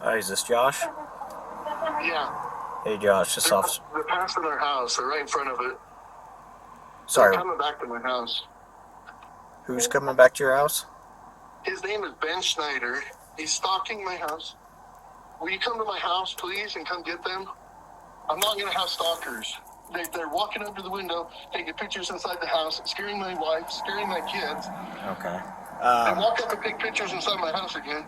Hi, is this Josh? Yeah. Hey, Josh, this officer. They're passing our house. They're right in front of it. Sorry, They're coming back to my house. who's coming back to your house? His name is Ben Schneider. He's stalking my house. Will you come to my house, please, and come get them? I'm not going to have stalkers. They're walking up to the window, taking pictures inside the house, scaring my wife, scaring my kids. Okay. They walk up and take pictures inside my house again.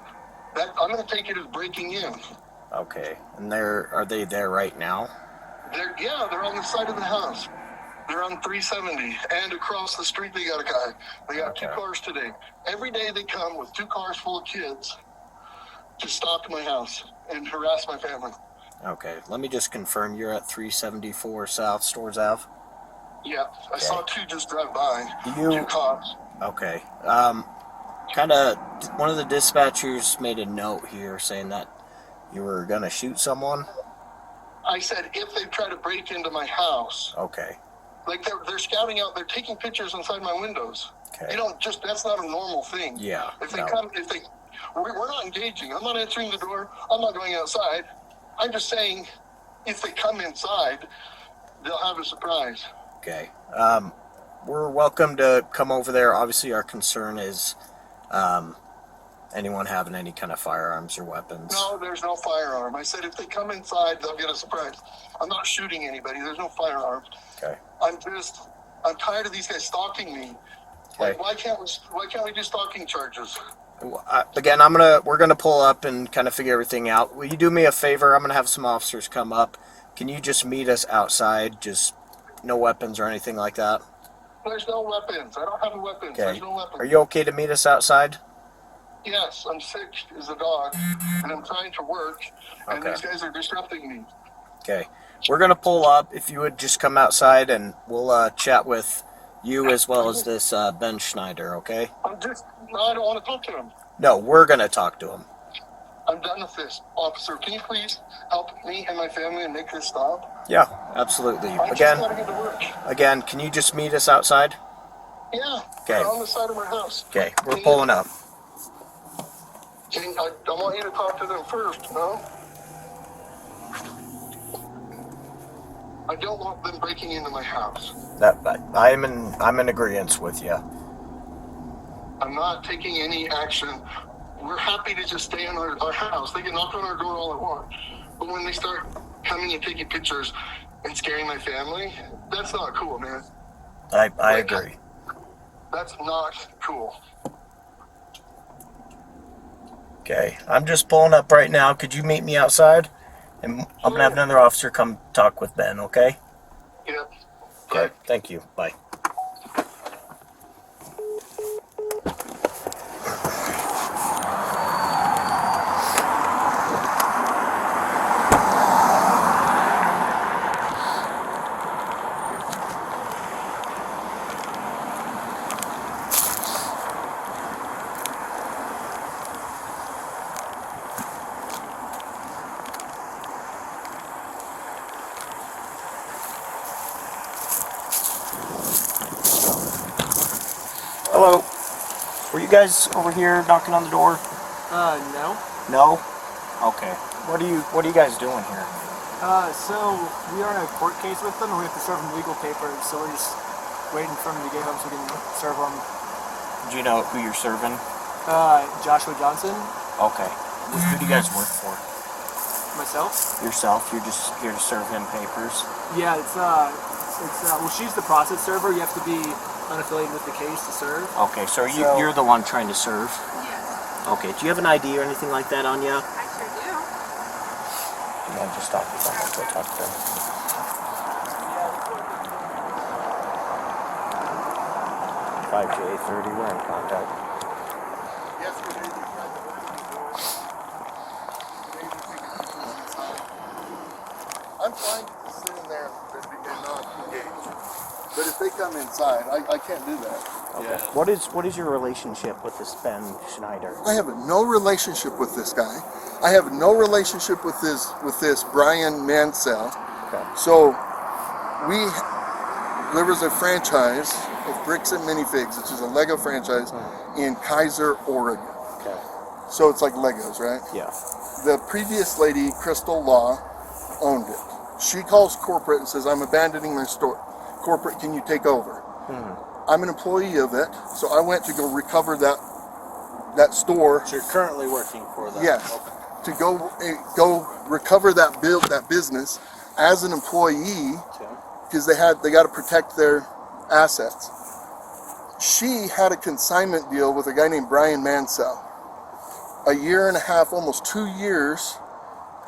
I'm going to take it as breaking in. Okay. And are they there right now? They're on the side of the house. They're on 370, and across the street they got a guy. They got two cars today. Every day they come with 2 cars full of kids to stalk my house and harass my family. Okay. Let me just confirm you're at 374 South Stores Ave? Yeah, I saw 2 just drive by. Do you... 2 cops. Okay. One of the dispatchers made a note here saying that you were gonna shoot someone. I said if they try to break into my house. Okay. Like they're scouting out, they're taking pictures inside my windows. Okay. You don't that's not a normal thing. Yeah. We're not engaging. I'm not answering the door. I'm not going outside. I'm just saying, if they come inside, they'll have a surprise. Okay. We're welcome to come over there. Obviously, our concern is anyone having any kind of firearms or weapons. No, there's no firearm. I said if they come inside, they'll get a surprise. I'm not shooting anybody. There's no firearms. Okay. I'm tired of these guys stalking me. Okay. Like, why can't we do stalking charges? Again, we're gonna pull up and kind of figure everything out. Will you do me a favor? I'm gonna have some officers come up. Can you just meet us outside? Just no weapons or anything like that? There's no weapons. I don't have weapons. Okay. There's no weapons. Are you okay to meet us outside? Yes, I'm sick as a dog, and I'm trying to work, and these guys are disrupting me. Okay. We're gonna pull up. If you would just come outside, and we'll chat with you as well as this Ben Schneider, okay? I don't want to talk to him. No, we're going to talk to him. I'm done with this. Officer, can you please help me and my family and make this stop? Yeah, absolutely. I just gotta get to work. Again, can you just meet us outside? Yeah, okay. On the side of my house. Okay, we're pulling up. I want you to talk to them first, no? I don't want them breaking into my house. I'm in agreement with you. I'm not taking any action. We're happy to just stay in our house. They can knock on our door all they want. But when they start coming and taking pictures and scaring my family, that's not cool, man. I agree. That's not cool. Okay, I'm just pulling up right now. Could you meet me outside? And I'm going to have another officer come talk with Ben, okay? Yep. Okay, thank you. Bye. Hello. Were you guys over here knocking on the door? No. No? Okay. What are you guys doing here? So we are in a court case with them, and we have to serve them legal papers. So we're just waiting for them to get home so we can serve them. Do you know who you're serving? Joshua Johnson. Okay. Who do you guys work for? Myself. Yourself? You're just here to serve him papers? Yeah, well, she's the process server. You have to be unaffiliated with the case to serve. Okay, so you're the one trying to serve? Yes. Okay, do you have an ID or anything like that on you? I sure do. You want to just talk to them? Go talk to them. 5J30, we're in contact. Yesterday they tried to open the door. Today they're taking pictures inside. I'm fine sitting there and not engaged. But if they come inside, I can't do that. Okay. Yeah. What is your relationship with this Ben Schneider? I have no relationship with this guy. I have no relationship with this Brian Mansell. Okay. So there was a franchise of Bricks and Minifigs, which is a Lego franchise in Kaiser, Oregon. Okay. So it's like Legos, right? Yeah. The previous lady, Crystal Law, owned it. She calls corporate and says, I'm abandoning my store. Corporate, can you take over? I'm an employee of it, so I went to go recover that store. So you're currently working for them? Yes. Okay. To go recover that business as an employee, because they got to protect their assets. She had a consignment deal with a guy named Brian Mansell. A year and a half, almost 2 years,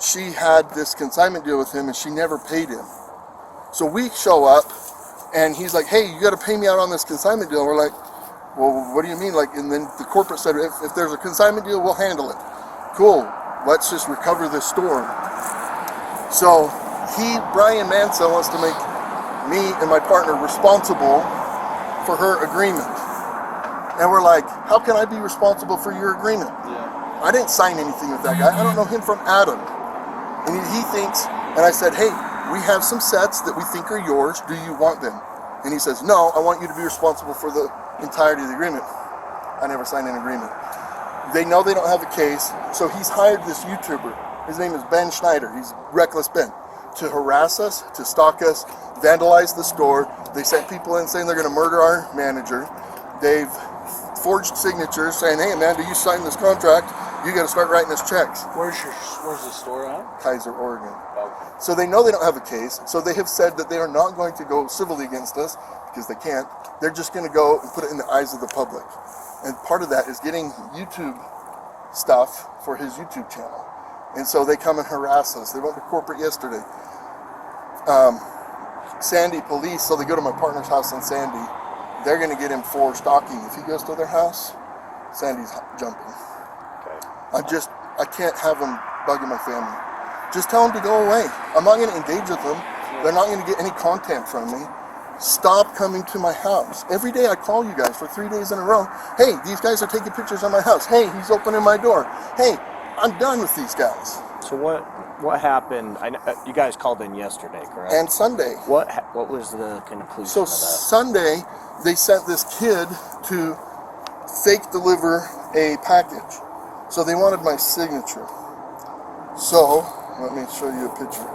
she had this consignment deal with him, and she never paid him. So we show up, and he's like, hey, you got to pay me out on this consignment deal. And we're like, well, what do you mean? Like, and then the corporate said, if there's a consignment deal, we'll handle it. Cool. Let's just recover this store. So Brian Mansell wants to make me and my partner responsible for her agreement. And we're like, how can I be responsible for your agreement? Yeah. I didn't sign anything with that guy. I don't know him from Adam. And he thinks, and I said, hey, we have some sets that we think are yours. Do you want them? And he says, no, I want you to be responsible for the entirety of the agreement. I never signed an agreement. They know they don't have a case, so he's hired this YouTuber. His name is Ben Schneider. He's Reckless Ben. To harass us, to stalk us, vandalize the store. They sent people in saying they're going to murder our manager. They've forged signatures saying, hey, Amanda, you signed this contract. You got to start writing us checks. Where's the store at? Kaiser, Oregon. Okay. So they know they don't have a case, so they have said that they are not going to go civilly against us, because they can't. They're just going to go and put it in the eyes of the public. And part of that is getting YouTube stuff for his YouTube channel. And so they come and harass us. They went to corporate yesterday. Sandy police, so they go to my partner's house in Sandy. They're going to get him for stalking. If he goes to their house, Sandy's jumping. Okay. I can't have him bugging my family. Just tell them to go away. I'm not going to engage with them. They're not going to get any content from me. Stop coming to my house. Every day I call you guys for 3 days in a row. Hey, these guys are taking pictures of my house. Hey, he's opening my door. Hey, I'm done with these guys. So what happened? You guys called in yesterday, correct? And Sunday. What was the conclusion So of that? Sunday, they sent this kid to fake deliver a package. So they wanted my signature. So, let me show you a picture.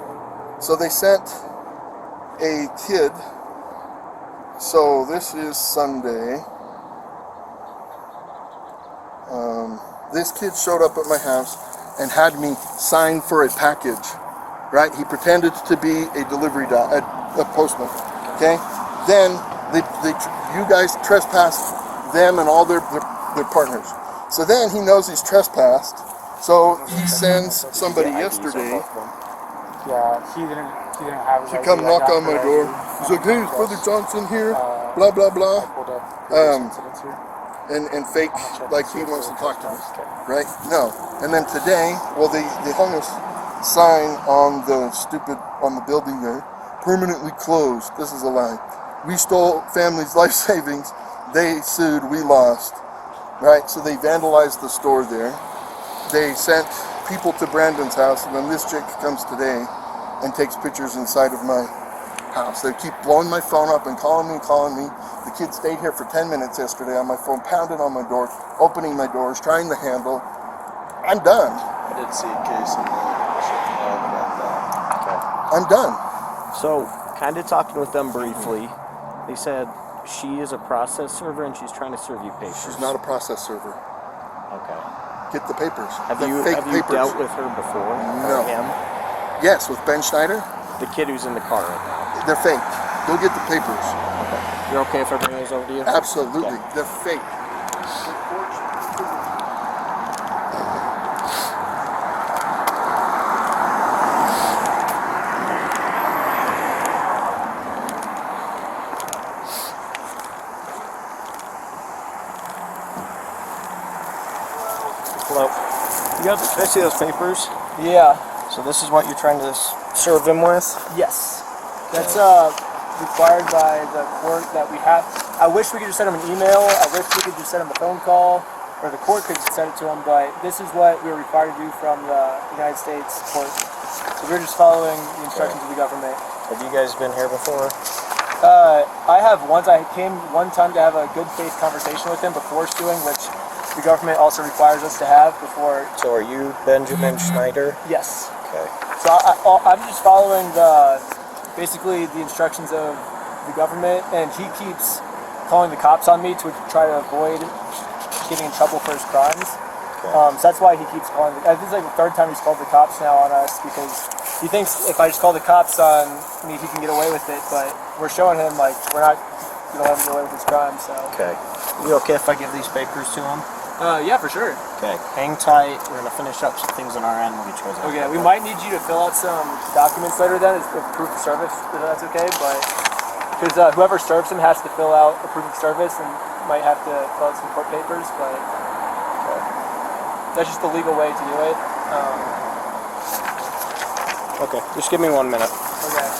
So they sent a kid. So this is Sunday. This kid showed up at my house and had me sign for a package, right? He pretended to be a delivery a postman, okay? Then you guys trespassed them and all their partners. So then he knows he's trespassed, so he sends somebody yesterday Yeah, he didn't have his to ID. come I knock got on my her door. ID. He's like, hey, is Brother Johnson here? Uh, Blah, blah, I blah. pulled up the incidents here. And fake like he wants to talk to us, right? No. And then today, well, they hung a sign on the building there, permanently closed. This is a lie. We stole family's life savings. They sued, we lost, right? So they vandalized the store there. They sent people to Brandon's house, and then this chick comes today and takes pictures inside of my house. They keep blowing my phone up and calling me. The kid stayed here for 10 minutes yesterday on my phone, pounded on my door, opening my doors, trying the handle. I'm done. I did see a case in about that. I'm done. So, kind of talking with them briefly, they said she is a process server and she's trying to serve you papers. She's not a process server. Okay. Get the papers. Have The you fake papers. dealt with her before? No. Or him? Yes, with Ben Schneider. The kid who's in the car right now. They're fake. Go get the papers. Okay. You're okay if I bring those over to you? Absolutely. Okay. They're fake. Hello. Can I see those papers? Yeah. So this is what you're trying to serve him with? Yes. That's required by the court that we have. I wish we could just send him an email. I wish we could just send him a phone call, or the court could send it to him. But this is what we're required to do from the United States court. So we're just following the instructions of the government. Have you guys been here before? I have once. I came one time to have a good faith conversation with him before suing, which the government also requires us to have before. So are you Benjamin Schneider? Yes. Okay. So I'm just following basically the instructions of the government, and he keeps calling the cops on me to try to avoid getting in trouble for his crimes. Okay. So that's why he keeps calling. I think it's like the third time he's called the cops now on us, because he thinks if I just call the cops on me, he can get away with it. But we're showing him like we're not gonna let him get away with his crime. So. Okay. You okay if I give these papers to him? Yeah, for sure. Okay. Hang tight. We're gonna finish up some things on our end. We'll get you guys out. Okay, we might need you to fill out some documents later then as proof of service, if that's okay, but because whoever serves him has to fill out a proof of service and might have to fill out some court papers, but that's just the legal way to do it. Okay. Just give me 1 minute. Okay.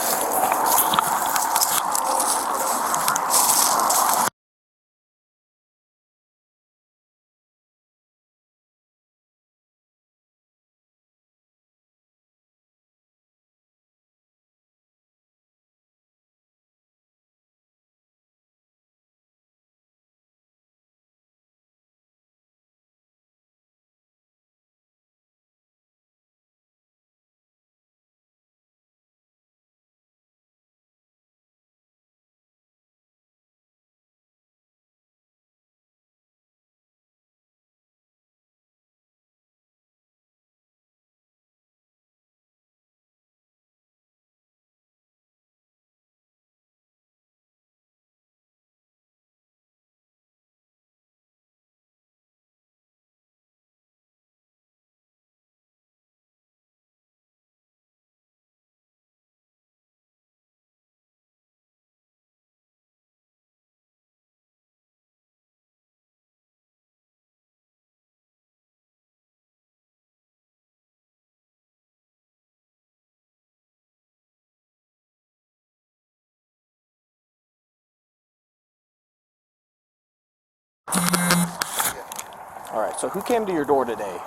All right. So who came to your door today?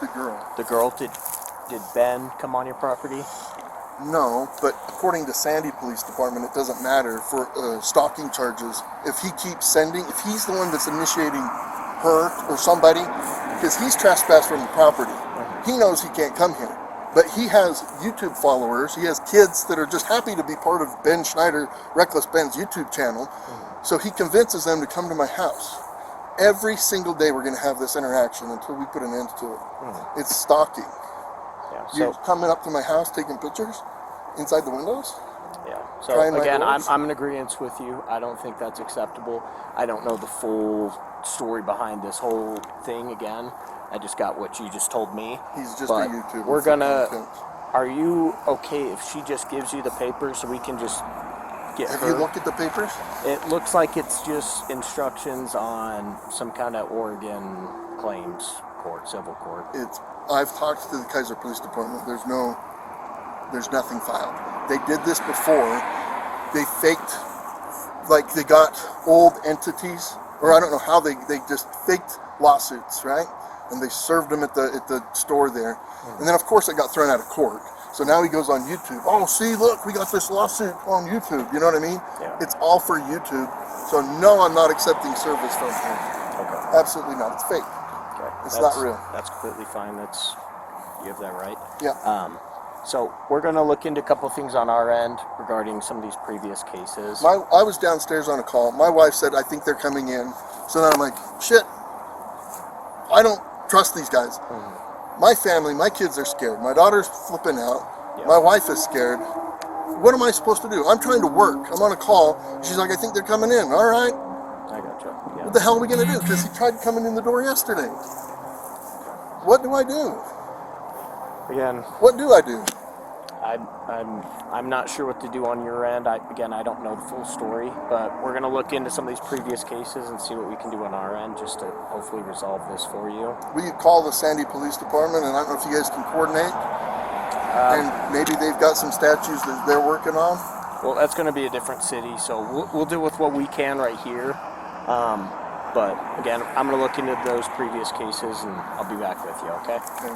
The girl. The girl. Did Ben come on your property? No, but according to Sandy Police Department, it doesn't matter for stalking charges. If he keeps sending, if he's the one that's initiating her or somebody, because he's trespassed from the property, he knows he can't come here. But he has YouTube followers. He has kids that are just happy to be part of Ben Schneider, Reckless Ben's YouTube channel. So he convinces them to come to my house. Every single day we're going to have this interaction until we put an end to it. It's stalking. Yeah. You're So coming up to my house taking pictures inside the windows? yeah. So Trying my again, doors? I'm in agreement with you. I don't think that's acceptable. I don't know the full story behind this whole thing. Again, I just got what you just told me. He's just But a YouTuber. we're for gonna. content. Are you okay if she just gives you the papers so we can just get Have her? you looked at the papers? It looks like it's just instructions on some kind of Oregon claims court, civil court. I've talked to the Kaiser Police Department. There's nothing filed. They did this before. They faked, like they got old entities, or I don't know how they just faked lawsuits, right? And they served them at the store there. And then of course it got thrown out of court. So now he goes on YouTube. Oh, see, look, we got this lawsuit on YouTube. You know what I mean? Yeah. It's all for YouTube. So no, I'm not accepting service from him. Okay. Absolutely not. It's fake. Okay. It's That's- not real. That's completely fine. You have that right. Yeah. So we're going to look into a couple of things on our end regarding some of these previous cases. I was downstairs on a call. My wife said, I think they're coming in. So then I'm like, shit, I don't trust these guys. My family, my kids are scared. My daughter's flipping out. Yep. My wife is scared. What am I supposed to do? I'm trying to work. I'm on a call. She's like, I think they're coming in. All right. I got you. Yeah. What the hell are we going to do? Because he tried coming in the door yesterday. What do I do? Again, What do I do? I'm not sure what to do on your end. I don't know the full story, but we're going to look into some of these previous cases and see what we can do on our end just to hopefully resolve this for you. Will you call the Sandy Police Department? And I don't know if you guys can coordinate. And maybe they've got some statues that they're working on. Well, that's going to be a different city, so we'll deal with what we can right here. But again, I'm going to look into those previous cases and I'll be back with you, okay? Okay.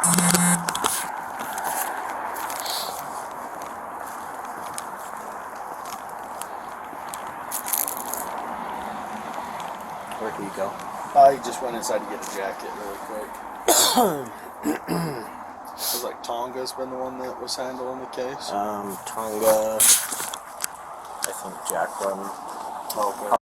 Where do you go? I just went inside to get a jacket really quick. It was like Tonga's been the one that was handling the case. Tonga. I think Jacqueline. Okay.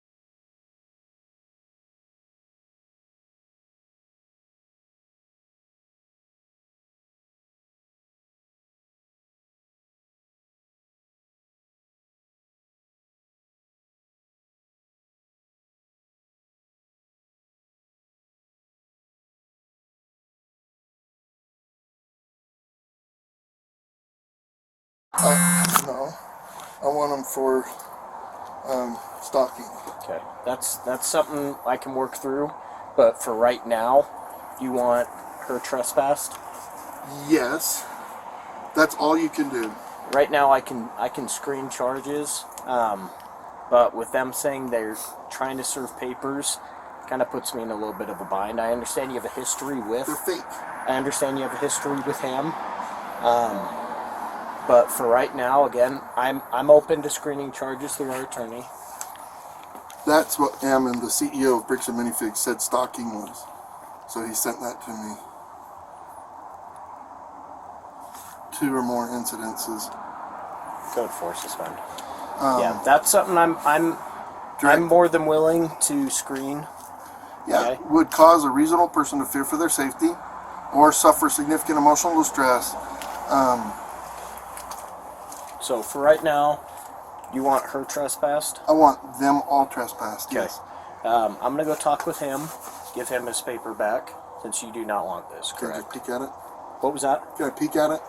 No, I want them for stalking. Okay, that's something I can work through, but for right now, you want her trespassed. Yes, that's all you can do. Right now, I can screen charges, but with them saying they're trying to serve papers, kind of puts me in a little bit of a bind. I understand you have a history with. They're fake. I understand you have a history with him, but for right now, again, I'm open to screening charges through our attorney. That's what Ammon, the CEO of Bricks and Minifigs, said stalking was. So he sent that to me. 2 or more incidences. Code 4 suspend. Yeah, that's something I'm more than willing to screen. Yeah, Okay. would cause a reasonable person to fear for their safety or suffer significant emotional distress. So for right now, you want her trespassed? I want them all trespassed, Okay. yes. I'm going to go talk with him, give him his paper back, since you do not want this, Can I correct? just peek at it? What was that? Can I peek at it?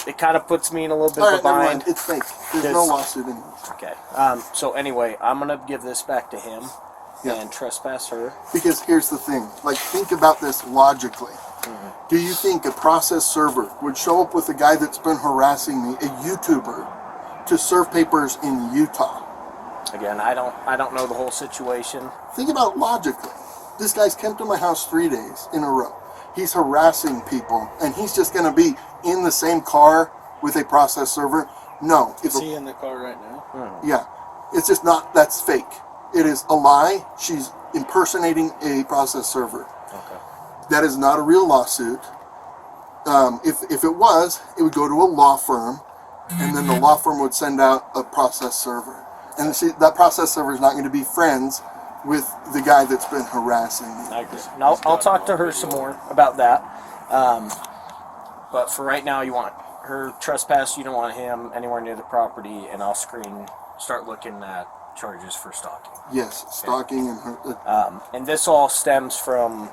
It kind of puts me in a little bit All of a right, never bind. mind. It's fake. There's no There's- lawsuit anymore. Okay. So anyway, I'm going to give this back to him Yeah. and trespass her. Because here's the thing. Like, think about this logically. Do you think a process server would show up with a guy that's been harassing me, a YouTuber, to serve papers in Utah? Again, I don't know the whole situation. Think about it logically. This guy's come to my house 3 days in a row. He's harassing people, and he's just going to be in the same car with a process server? No. Is he in the car right now? Yeah. It's just not, that's fake. It is a lie. She's impersonating a process server. Okay. That is not a real lawsuit. If it was, it would go to a law firm, and then the law firm would send out a process server. And see, that process server is not going to be friends with the guy that's been harassing me. I agree. No, I'll talk to her some more about that. But for right now, you want her trespass. You don't want him anywhere near the property, and I'll start looking at charges for stalking. Yes, stalking and her, And this all stems from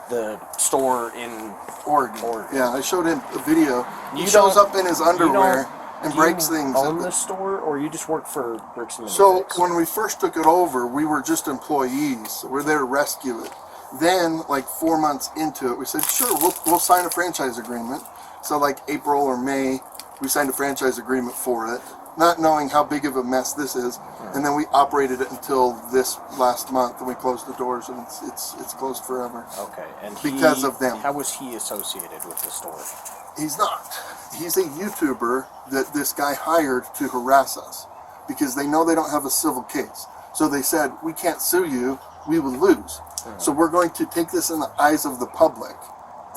the store in Oregon. Yeah, I showed him a video. He You shows don't- up in his underwear and Do breaks you things. own the store, or you just work for Bricks and So Minifigs? when we first took it over, we were just employees. So we're there to rescue it. Then, like 4 months into it, we said, sure, we'll sign a franchise agreement. So like April or May, we signed a franchise agreement for it, not knowing how big of a mess this is. And then we operated it until this last month, and we closed the doors, and it's closed forever. Okay, and Because of them. How was he associated with the store? He's not. He's a YouTuber that this guy hired to harass us because they know they don't have a civil case. So they said, we can't sue you, we would lose. So we're going to take this in the eyes of the public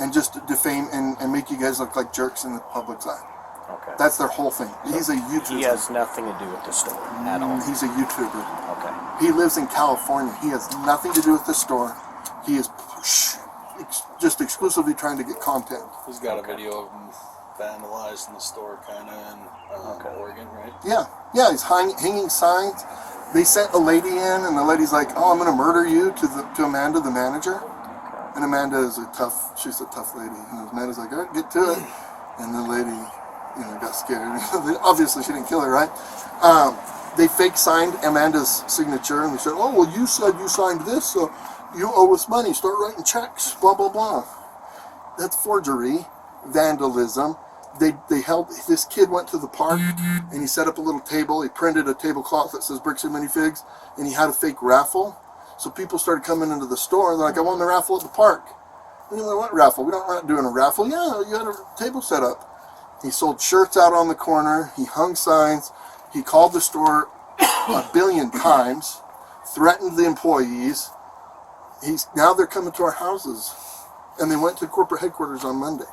and just defame and make you guys look like jerks in the public's eye. Okay. That's their whole thing. He's a YouTuber. He has nothing to do with the store at all. He's a YouTuber. Okay. He lives in California. He has nothing to do with the store. He is just exclusively trying to get content. He's got a video of him vandalizing the store, kind of in Oregon, right? Yeah, he's hanging signs. They sent a lady in, and the lady's like, "Oh, I'm going to murder you," to Amanda, the manager. And Amanda is she's a tough lady. And Amanda's like, "All right, get to it." And the lady, got scared. Obviously, she didn't kill her, right? They fake signed Amanda's signature, and they said, "Oh, well, you said you signed this, so you owe us money. Start writing checks." Blah blah blah. That's forgery, vandalism. They held, this kid went to the park and he set up a little table. He printed a tablecloth that says Bricks and Minifigs, and he had a fake raffle. So people started coming into the store and they're like, "I won the raffle at the park." You know what raffle? We're not doing a raffle. Yeah, you had a table set up. He sold shirts out on the corner. He hung signs. He called the store a billion times, threatened the employees. Now they're coming to our houses, and they went to corporate headquarters on Monday.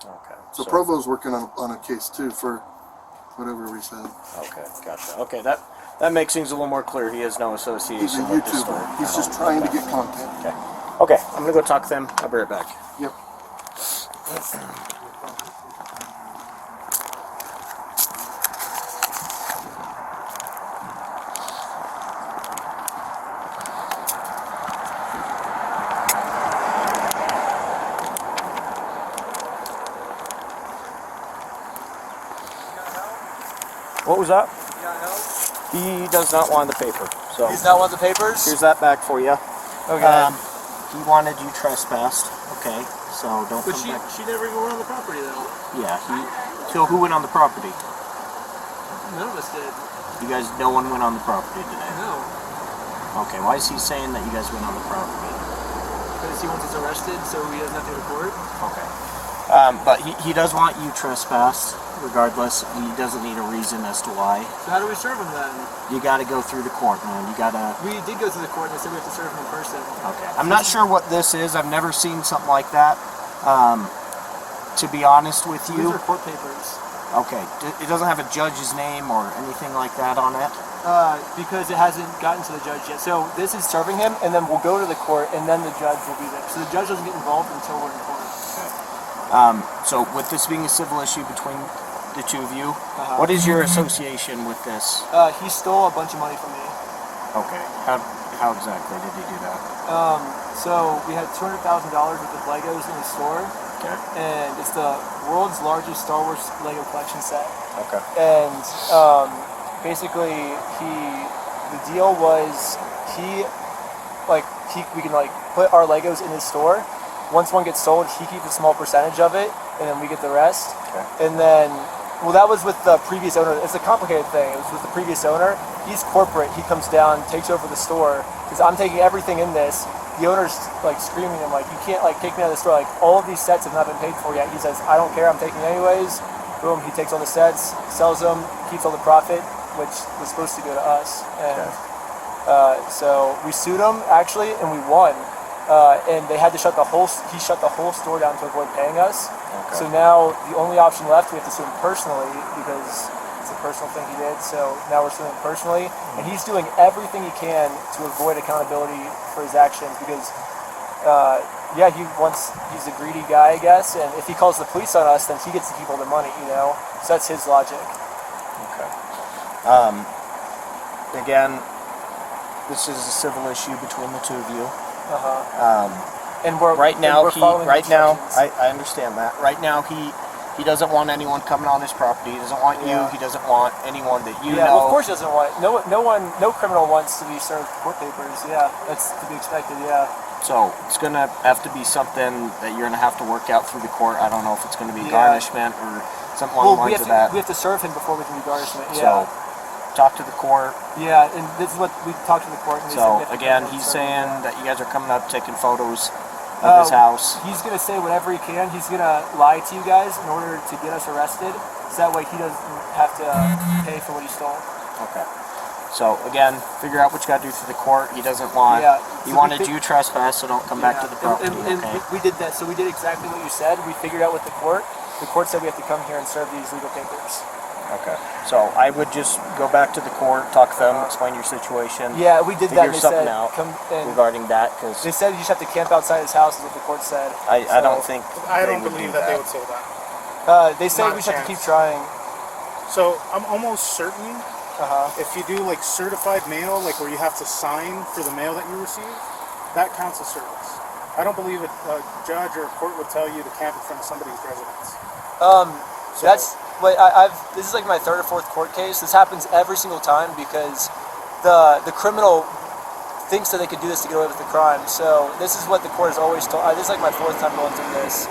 Okay. So Provo's working on a case too for whatever we said. Okay, gotcha. Okay, that makes things a little more clear. He has no association He's a with the store. YouTuber. He's just trying to get content. Okay. Okay, I'm gonna go talk to them. I'll be right back. Yep. What was that? He does not want the paper. So He's not want the papers? here's that back for you. Okay. He wanted you trespassed. Okay, so don't But come back. she never even went on the property though. Yeah, so who went on the property? None of us did. You guys, no one went on the property today. No. Okay, why is he saying that you guys went on the property? Because he wants us arrested, so he doesn't have to report. Okay. But he does want you trespassed, regardless. He doesn't need a reason as to why. So how do we serve him then? You gotta go through the court, man. You gotta... We did go to the court and they said we have to serve him in person. Okay. I'm not sure what this is. I've never seen something like that. To be honest with These you... are court papers. Okay. It doesn't have a judge's name or anything like that on it? Because it hasn't gotten to the judge yet. So this is serving him, and then we'll go to the court, and then the judge will be there. So the judge doesn't get involved until we're in court. So with this being a civil issue between the two of you, what is your association with this? He stole a bunch of money from me. Okay. How exactly did he do that? So we had $200,000 worth of Legos in the store, Okay. and it's the world's largest Star Wars Lego collection set. Okay. And basically, the deal was we can put our Legos in his store. Once one gets sold, he keeps a small percentage of it, and then we get the rest. Okay. And then, well, that was with the previous owner. It's a complicated thing. It was with the previous owner. He's corporate. He comes down, takes over the store, because I'm taking everything in this. The owner's screaming at him, you can't take me out of the store. All of these sets have not been paid for yet. He says, I don't care. I'm taking it anyways. Boom. He takes all the sets, sells them, keeps all the profit, which was supposed to go to us. And so we sued him actually, and we won. And they had to he shut the whole store down to avoid paying us. Okay. So now the only option left, we have to sue him personally because it's a personal thing he did. So now we're suing him personally, and he's doing everything he can to avoid accountability for his actions because, he's a greedy guy, I guess. And if he calls the police on us, then he gets to keep all the money, So that's his logic. Okay. Again, this is a civil issue between the two of you. And we're following instructions. I understand that. Right now, he doesn't want anyone coming on his property. He doesn't want you. Yeah. He doesn't want anyone that you know. Yeah, well, of course he doesn't want it. No criminal wants to be served court papers. Yeah, that's to be expected. Yeah. So it's gonna have to be something that you're gonna have to work out through the court. I don't know if it's gonna be Yeah. garnishment or something along the lines of that. We have to serve him before we can do garnishment. Yeah. So talk to the court. Yeah, and this is what we talked to the court. And they said So we have to again, come he's and serve him. saying that you guys are coming up taking photos of his house. He's gonna say whatever he can. He's gonna lie to you guys in order to get us arrested, so that way he doesn't have to pay for what he stole. Okay. So again, figure out what you got to do through the court. He doesn't want. Yeah. He So wanted you trespass, so don't come back to the property. And Okay. we did that. So we did exactly what you said. We figured out with the court. The court said we have to come here and serve these legal papers. Okay. So I would just go back to the court, talk to them, explain your situation. Yeah, we did that. Figure And they something said, out come and regarding that, because they said you just have to camp outside his house, is what the court said. I don't think I they don't would believe do that they would say that. They say Not we a just have to keep chance. trying. So I'm almost certain Uh-huh. if you do certified mail, where you have to sign for the mail that you receive, that counts as service. I don't believe a judge or a court would tell you to camp in front of somebody's residence. That's what this is my third or fourth court case. This happens every single time because the criminal thinks that they could do this to get away with the crime. So this is what the court has always told. This is my fourth time going through this.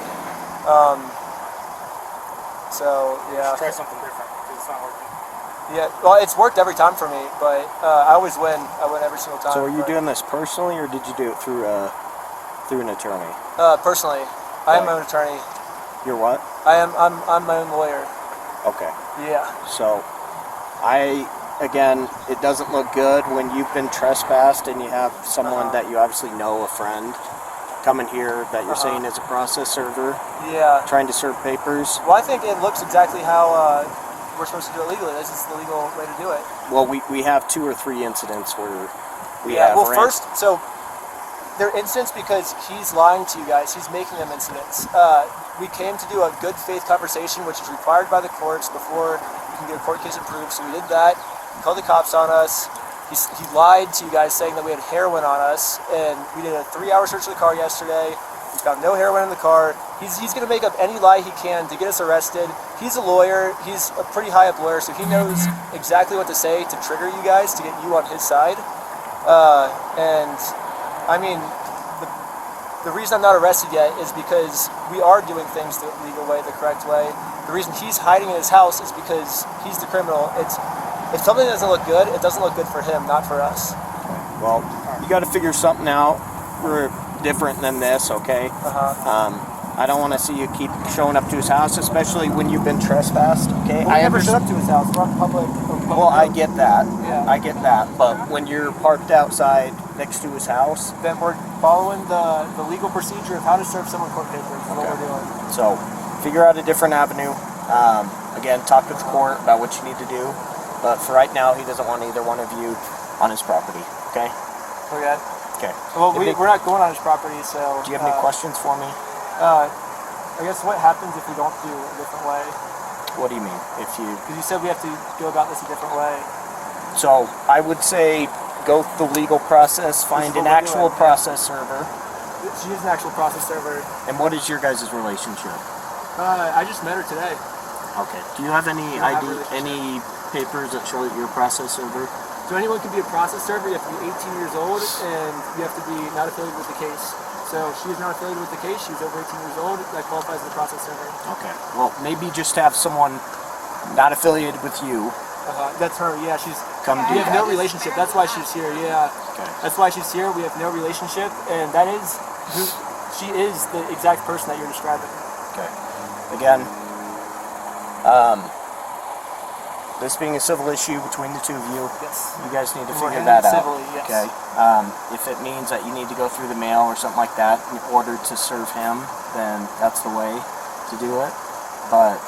So yeah. Try something different because it's not working. Yeah, well, it's worked every time for me, but I always win. I win every single time. So are you but, doing this personally, or did you do it through an attorney? personally? I am my own attorney. You're what? I'm my own lawyer. Okay. Yeah. So, again, it doesn't look good when you've been trespassed and you have someone that you obviously know, a friend, coming here that you're saying is a process server, Yeah. trying to serve papers. Well, I think it looks exactly how we're supposed to do it legally. This is the legal way to do it. Well, we have 2 or 3 incidents where we Yeah. have Well, ran- first, so they're incidents because he's lying to you guys. He's making them incidents. We came to do a good faith conversation, which is required by the courts before you can get a court case approved. So we did that. He called the cops on us. He lied to you guys saying that we had heroin on us, and we did a 3-hour search of the car yesterday. We found no heroin in the car. He's going to make up any lie he can to get us arrested. He's a lawyer. He's a pretty high up lawyer, so he knows exactly what to say to trigger you guys to get you on his side. And I mean, the reason I'm not arrested yet is because we are doing things the legal way, the correct way. The reason he's hiding in his house is because he's the criminal. If something doesn't look good, it doesn't look good for him, not for us. Well, you got to figure something out. We're different than this, okay? I don't want to see you keep showing up to his house, especially when you've been trespassed, okay? Well, we never showed up to his house. We're on public Well, I get that. Yeah. I get that. But when you're parked outside next to his house, Then we're following the legal procedure of how to serve someone court papers. That's what we're doing. so figure out a different avenue. Again, talk with the court about what you need to do. But for right now, he doesn't want either one of you on his property, okay? Okay. Okay. Well, If they- we're not going on his property, so. Do you have any questions for me? I guess what happens if we don't do it a different way? What do you mean? If you Because you said we have to go about this a different way. So I would say go the legal process, find what an we're actual doing. process server. She is an actual process server. And what is your guys' relationship? I just met her today. Okay. Do you have any don't have ID, a relationship. any papers that show that you're a process server? So anyone can be a process server. You have to be 18 years old, and you have to be not affiliated with the case. So she is not affiliated with the case. She's over 18 years old. That qualifies as a process server. Okay. Well, maybe just have someone not affiliated with you That's her. Yeah, she's. come do We have that. no relationship. That's why she's here. Yeah. Okay. That's why she's here. We have no relationship, and that is who she is. The exact person that you're describing. Okay. Again, this being a civil issue between the two of you, Yes. you guys need to We're figure handling that out. civilly, yes. Okay. If it means that you need to go through the mail or something like that in order to serve him, then that's the way to do it. But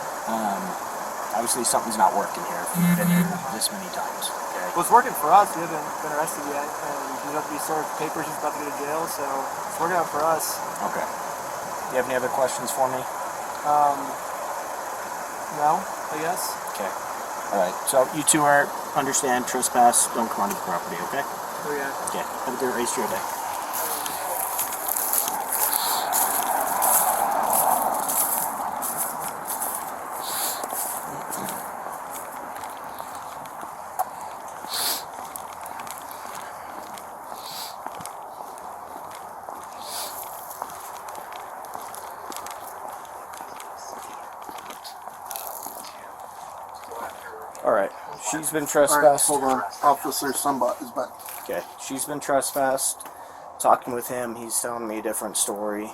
obviously something's not working here if you've been here this many times. Okay. Well, it's working for us. We haven't been arrested yet, and he's about to be served papers. He's about to go to jail, so it's working out for us. Okay. Do you have any other questions for me? No, I guess. Okay. All right. So you two are understand trespass. Don't come onto the property. Okay. Oh yeah. Okay. Have a good rest of your day. All right. She's been All right, trespassed. hold on. Officer Somebot is back. Okay. She's been trespassed. Talking with him, he's telling me a different story.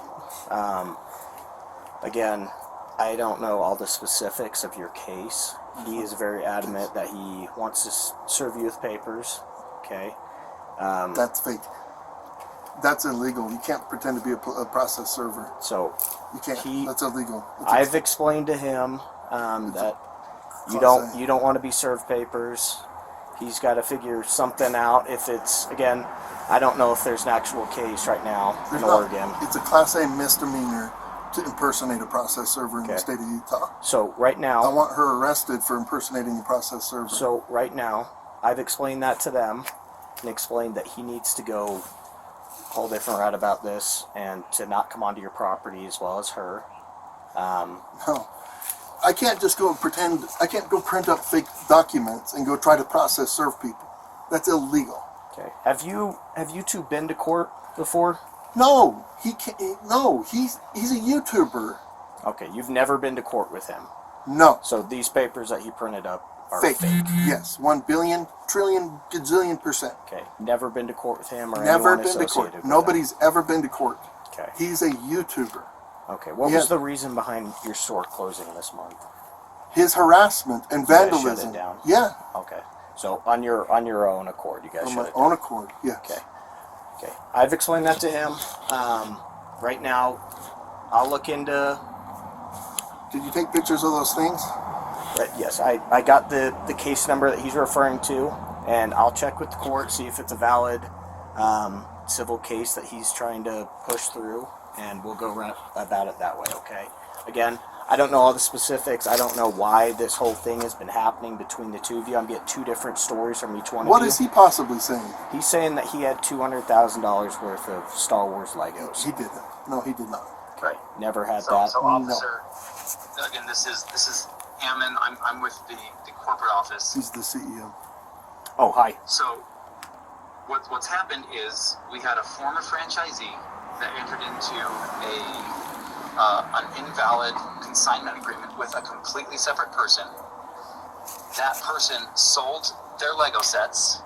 Again, I don't know all the specifics of your case. He is very adamant that he wants to serve you with papers. Okay. That's fake. That's illegal. You can't pretend to be a process server. So You can't. He- That's illegal. I've explained to him that you Class A. don't want to be served papers. He's got to figure something out. If it's again, I don't know if there's an actual case right now There's in not- Oregon. It's a Class A misdemeanor to impersonate a process server in Okay. the state of Utah. So right I now, want her arrested for impersonating a process server. so right now, I've explained that to them and explained that he needs to go a whole different route about this and to not come onto your property as well as her. No. I can't just go and pretend. I can't go print up fake documents and go try to process serve people. That's illegal. Okay. Have you two been to court before? No, he can't. No, he's a YouTuber. Okay, you've never been to court with him. No, So these papers that he printed up are fake. fake. Yes, 1 billion, trillion, gazillion %. Okay, never been to court with him or Never anyone been to associated court. with Nobody's ever been to court. him. Okay, He's a YouTuber. Okay. What Yeah. was the reason behind your store closing this month? His harassment and You guys shut vandalism. it down? Yeah, Okay. So on your own accord, you guys on shut my it down. own accord. Yes. Okay. Okay. I've explained that to him. Right now, I'll look into. Did you take pictures of those things? Yes, I got the case number that he's referring to, and I'll check with the court, see if it's a valid civil case that he's trying to push through, and we'll go about it that way, okay? Again, I don't know all the specifics. I don't know why this whole thing has been happening between the two of you. I'm getting two different stories from each one What of you. is he possibly saying? He's saying that he had $200,000 worth of Star Wars Legos. He didn't. No, he did not. Okay, never had So, that. so officer, again, this is Hammond. I'm with the corporate office. He's the CEO. Oh, hi. So what's happened is we had a former franchisee that entered into an invalid consignment agreement with a completely separate person. That person sold their Lego sets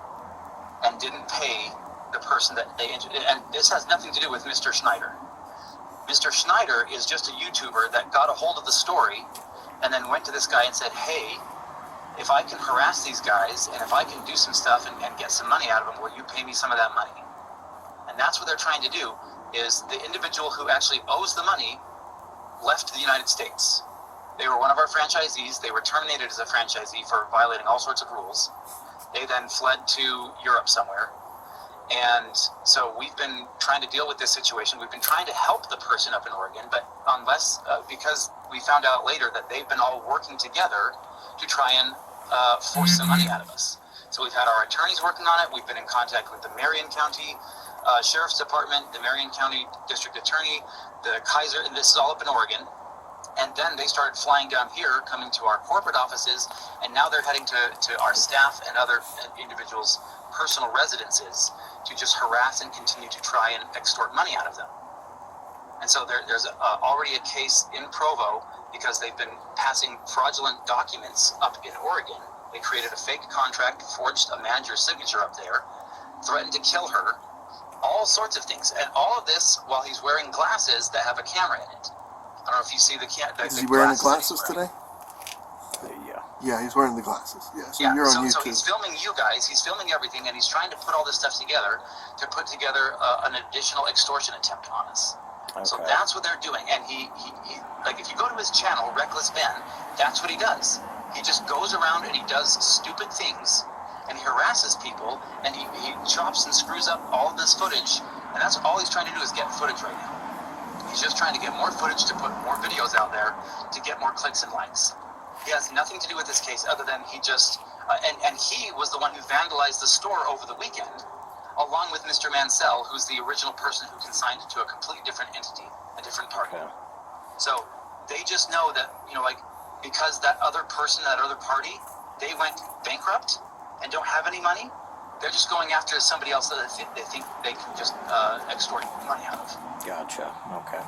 and didn't pay the person that they entered. And this has nothing to do with Mr. Schneider. Mr. Schneider is just a YouTuber that got a hold of the story and then went to this guy and said, hey, if I can harass these guys and if I can do some stuff and get some money out of them, will you pay me some of that money? And that's what they're trying to do, is the individual who actually owes the money left the United States. They were one of our franchisees. They were terminated as a franchisee for violating all sorts of rules. They then fled to Europe somewhere. And so we've been trying to deal with this situation. We've been trying to help the person up in Oregon, but because we found out later that they've been all working together to try and force some money out of us. So we've had our attorneys working on it. We've been in contact with the Marion County Sheriff's Department, the Marion County District Attorney, the Kaiser, and this is all up in Oregon. And then they started flying down here, coming to our corporate offices, and now they're heading to our staff and other individuals' personal residences to just harass and continue to try and extort money out of them. And so there's already a case in Provo because they've been passing fraudulent documents up in Oregon. They created a fake contract, forged a manager's signature up there, threatened to kill her, all sorts of things. And all of this while he's wearing glasses that have a camera in it. I don't know if you see the Is he wearing the glasses today? Yeah. Yeah, he's wearing the glasses. Yeah, so Yeah, you're on so YouTube. he's filming you guys, he's filming everything, and he's trying to put all this stuff together to put together an additional extortion attempt on us. Okay. So that's what they're doing, and he like, if you go to his channel, Reckless Ben, that's what he does. He just goes around and he does stupid things, and he harasses people, and he chops and screws up all of this footage, and that's all he's trying to do is get footage right now. He's just trying to get more footage to put more videos out there to get more clicks and likes. He has nothing to do with this case other than he just, and he was the one who vandalized the store over the weekend, along with Mr. Mansell, who's the original person who consigned it to a completely different entity, a different party. Okay. So they just know that, like, because that other person, that other party, they went bankrupt and don't have any money, they're just going after somebody else that they think they can just extort money out of. Gotcha. Okay.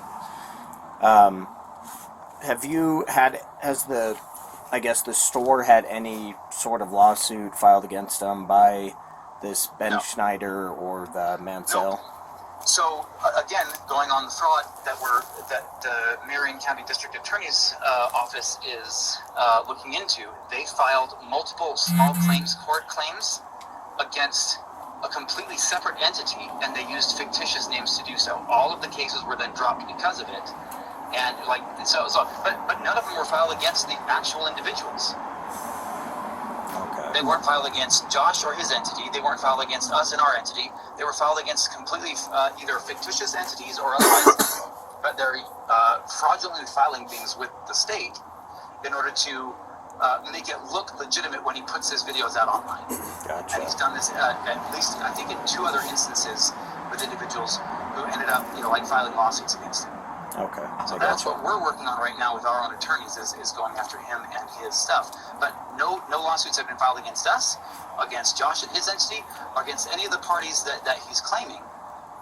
Has the store had any sort of lawsuit filed against them by this Ben No. Schneider or the Mansell? Nope. So again, going on the fraud that the Marion County District Attorney's office is looking into, they filed multiple small claims court claims against a completely separate entity, and they used fictitious names to do so. All of the cases were then dropped because of it, and but none of them were filed against the actual individuals. Okay. They weren't filed against Josh or his entity. They weren't filed against us and our entity. They were filed against completely either fictitious entities or otherwise, but they're fraudulently filing things with the state in order to make it look legitimate when he puts his videos out online. Gotcha. And he's done this at least, I think, in 2 other instances with individuals who ended up, filing lawsuits against him. Okay. So I that's gotcha. what we're working on right now with our own attorneys is going after him and his stuff. But no lawsuits have been filed against us, against Josh and his entity, or against any of the parties that he's claiming.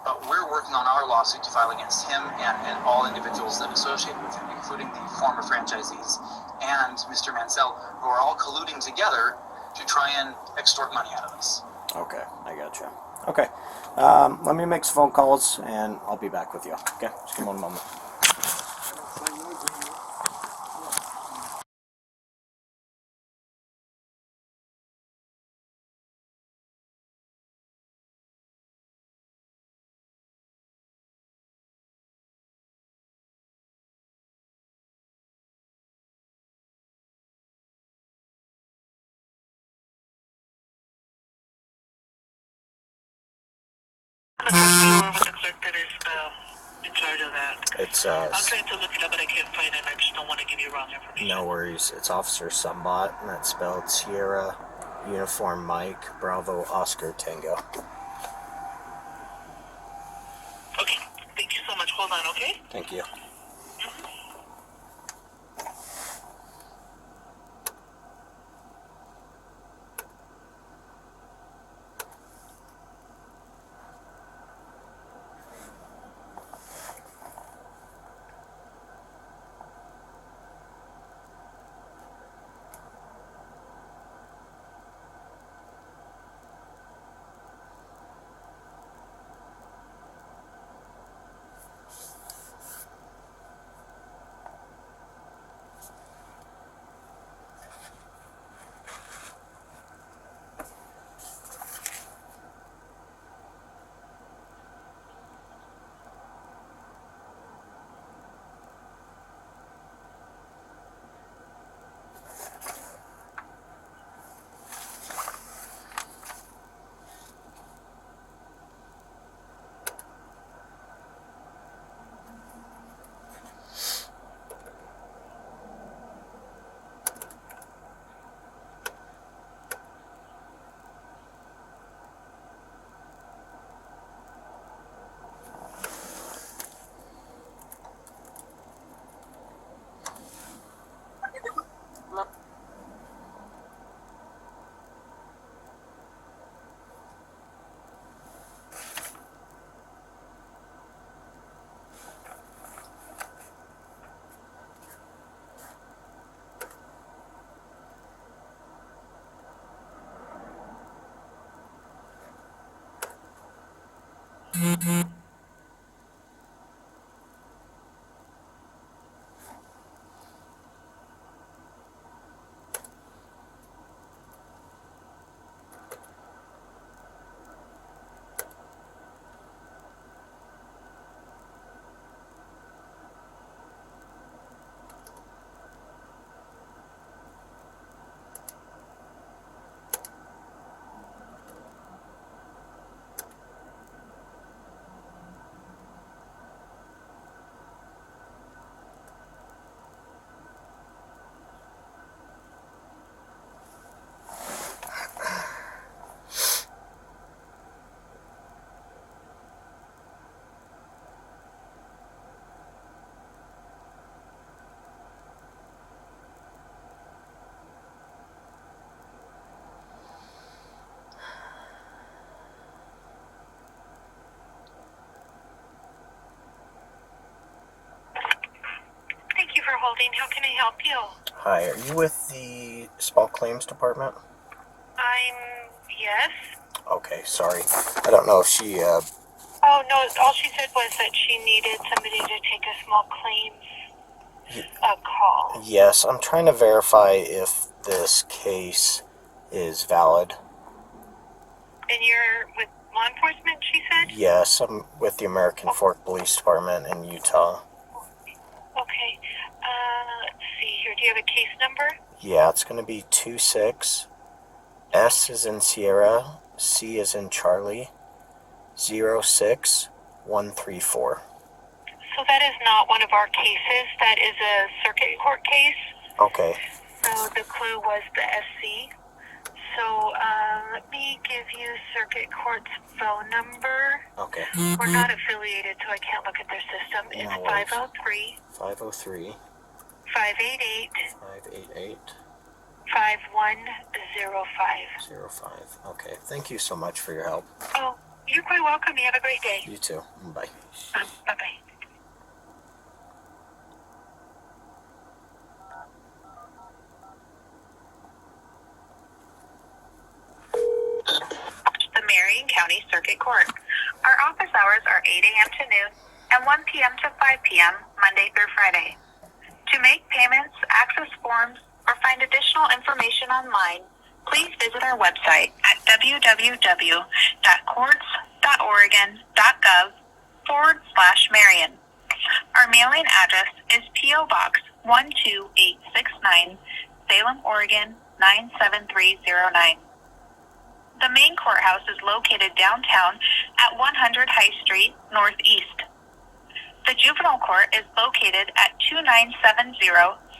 But we're working on our lawsuit to file against him and all individuals that are associated with him, including the former franchisees and Mr. Mansell, who are all colluding together to try and extort money out of us. Okay. I gotcha. Okay. Let me make some phone calls and I'll be back with you. Okay. Just give me one moment. charge of that? It's I'm trying to look it up, but I can't find it. I just don't want to give you wrong information. no worries. It's Officer Sumbot, and that's spelled Sierra Uniform Mike Bravo Oscar Tango. Okay. Thank you so much. Hold on, okay? Thank you. Thank you for holding. How can I help you? Hi, are you with the Small Claims Department? Yes. Okay, sorry. I don't know if she, Oh, no, all she said was that she needed somebody to take a small claims call. yes, I'm trying to verify if this case is valid. And you're with law enforcement, she said? Yes, I'm with the American Fork Police Department in Utah. Okay. Let's see here. Do you have a case number? Yeah, it's going to be 26. S is in Sierra, C is in Charlie, 06134. So that is not one of our cases. That is a circuit court case. Okay. So the clue was the SC. So let me give you circuit court's phone number. Okay. We're not affiliated, so I can't look at their system. It's No worries. 503 503 588 588 5105. 05. Okay. Thank you so much for your help. Oh, you're quite welcome. You have a great day. You too. Bye. Bye-bye. The Marion County Circuit Court. Our office hours are 8 a.m. to noon and 1 p.m. to 5 p.m. Monday through Friday. To make payments, access forms, or find additional information online, please visit our website at www.courts.oregon.gov/Marion. Our mailing address is P.O. Box 12869, Salem, Oregon 97309. The main courthouse is located downtown at 100 High Street, Northeast. The juvenile court is located at 2970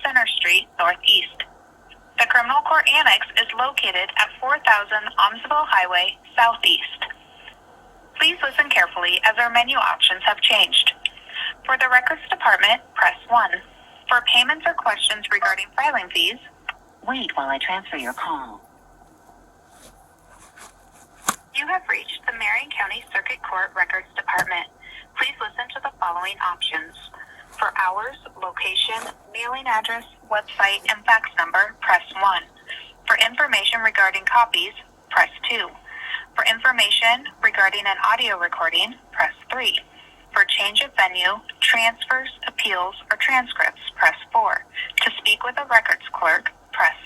Center Street Northeast. The criminal court annex is located at 4000 Omsville Highway Southeast. Please listen carefully as our menu options have changed. For the records department, press 1. For payments or questions regarding filing fees, wait while I transfer your call. You have reached the Marion County Circuit Court Records Department. Please listen to the following options. For hours, location, mailing address, website, and fax number, press 1. For information regarding copies, press 2. For information regarding an audio recording, press 3. For change of venue, transfers, appeals, or transcripts, press 4. To speak with a records clerk, press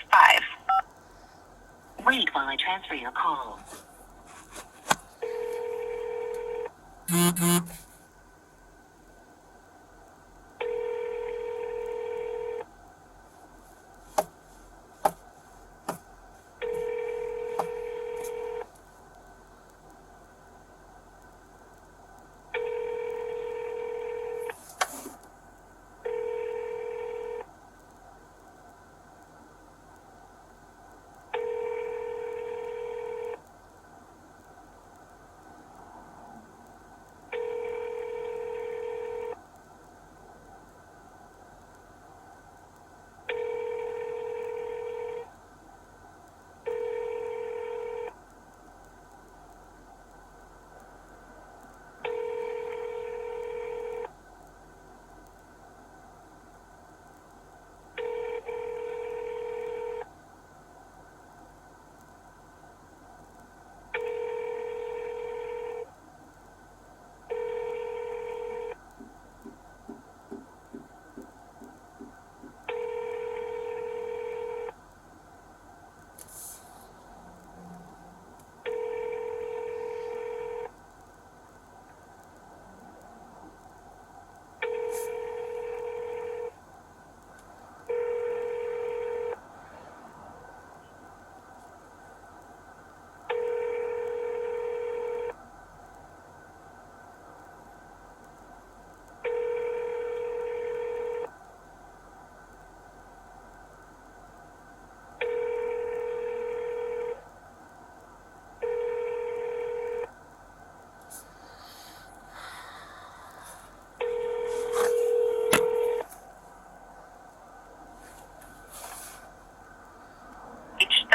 5. Wait while I transfer your call.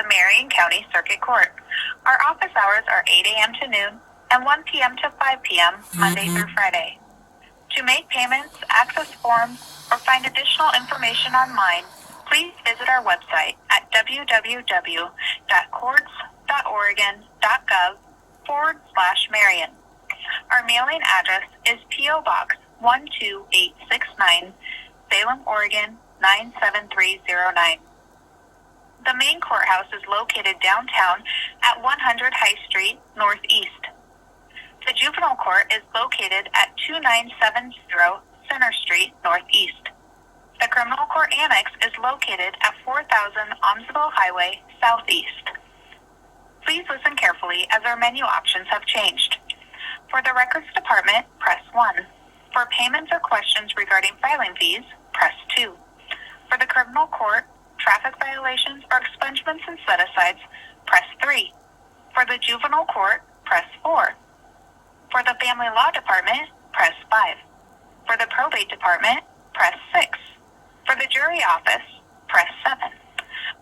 Marion County Circuit Court. Our office hours are 8 a.m. to noon and 1 p.m. to 5 p.m. Monday through Friday. To make payments, access forms, or find additional information online, please visit our website at www.courts.oregon.gov/Marion. Our mailing address is P.O. Box 12869, Salem, Oregon 97309. The main courthouse is located downtown at 100 High Street, Northeast. The juvenile court is located at 2970 Center Street, Northeast. The criminal court annex is located at 4000 Omsville Highway, Southeast. Please listen carefully as our menu options have changed. For the records department, press 1. For payments or questions regarding filing fees, press 2. For the criminal court, traffic violations or expungements and set-asides, press 3. For the juvenile court, press 4. For the family law department, press 5. For the probate department, press 6. For the jury office, press 7.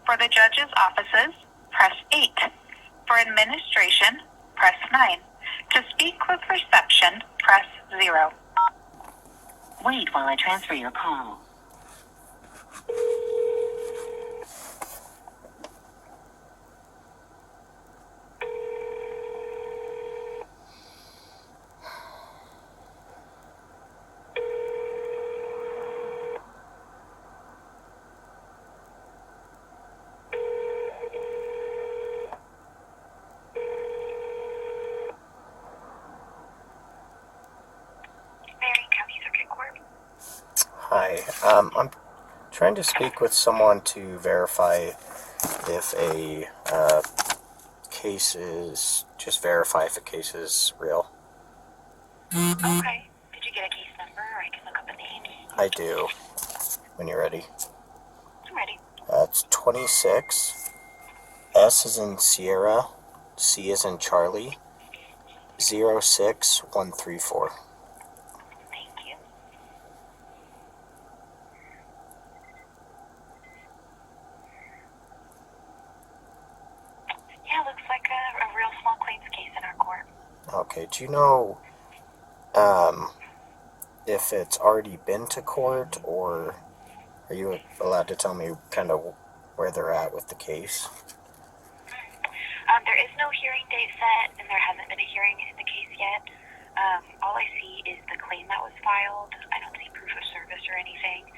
For the judge's offices, press 8. For administration, press 9. To speak with reception, press 0. Wait while I transfer your call. Hi, I'm trying to speak with someone to verify if a case is, just verify if a case is real. Okay. Did you get a case number or I can I do. When you're ready. I'm ready. It's 26. S is in Sierra. C is in Charlie. 06134. Thank you. Yeah, looks like a real small claims case in our court. Okay, do you know if it's already been to court, or are you allowed to tell me kind of where they're at with the case? There is no hearing date set, and there hasn't been a hearing in the case yet. All I see is the claim that was filed. I don't see proof of service or anything.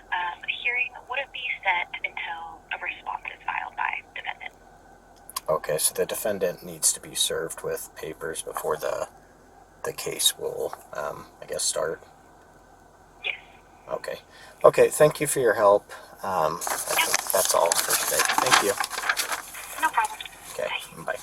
A hearing wouldn't be set until a response is filed by defendant. Okay, so the defendant needs to be served with papers before the case will, I guess, start. Yes. Okay. Okay, thank you for your help. I think that's all for today. Thank you. No problem. Okay, bye.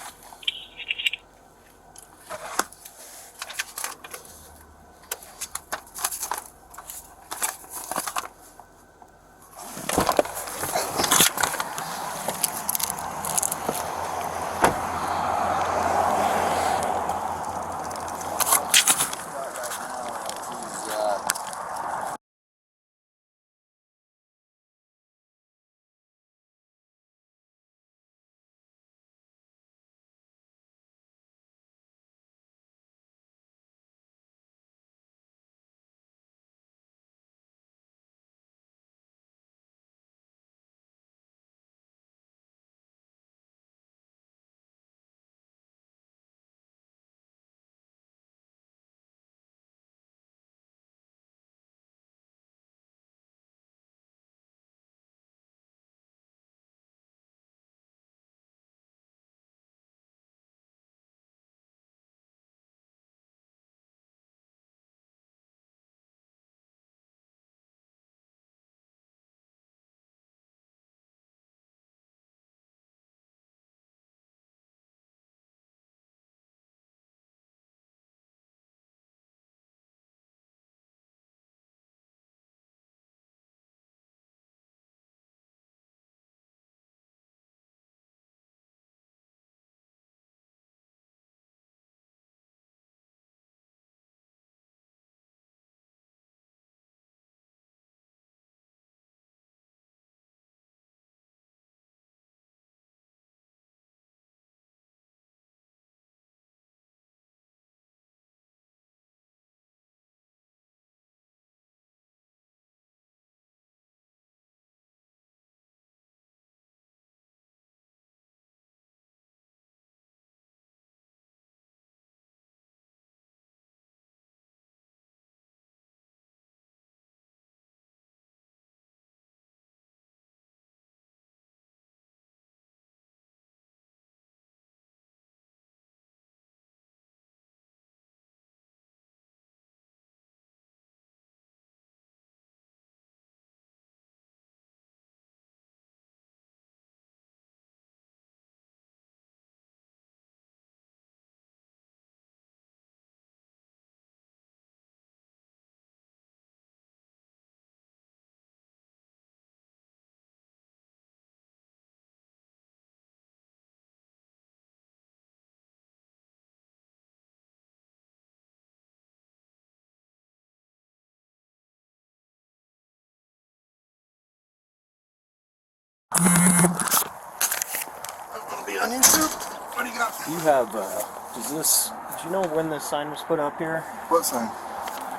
Be on YouTube. What do you got? You have, do you know when this sign was put up here? What sign?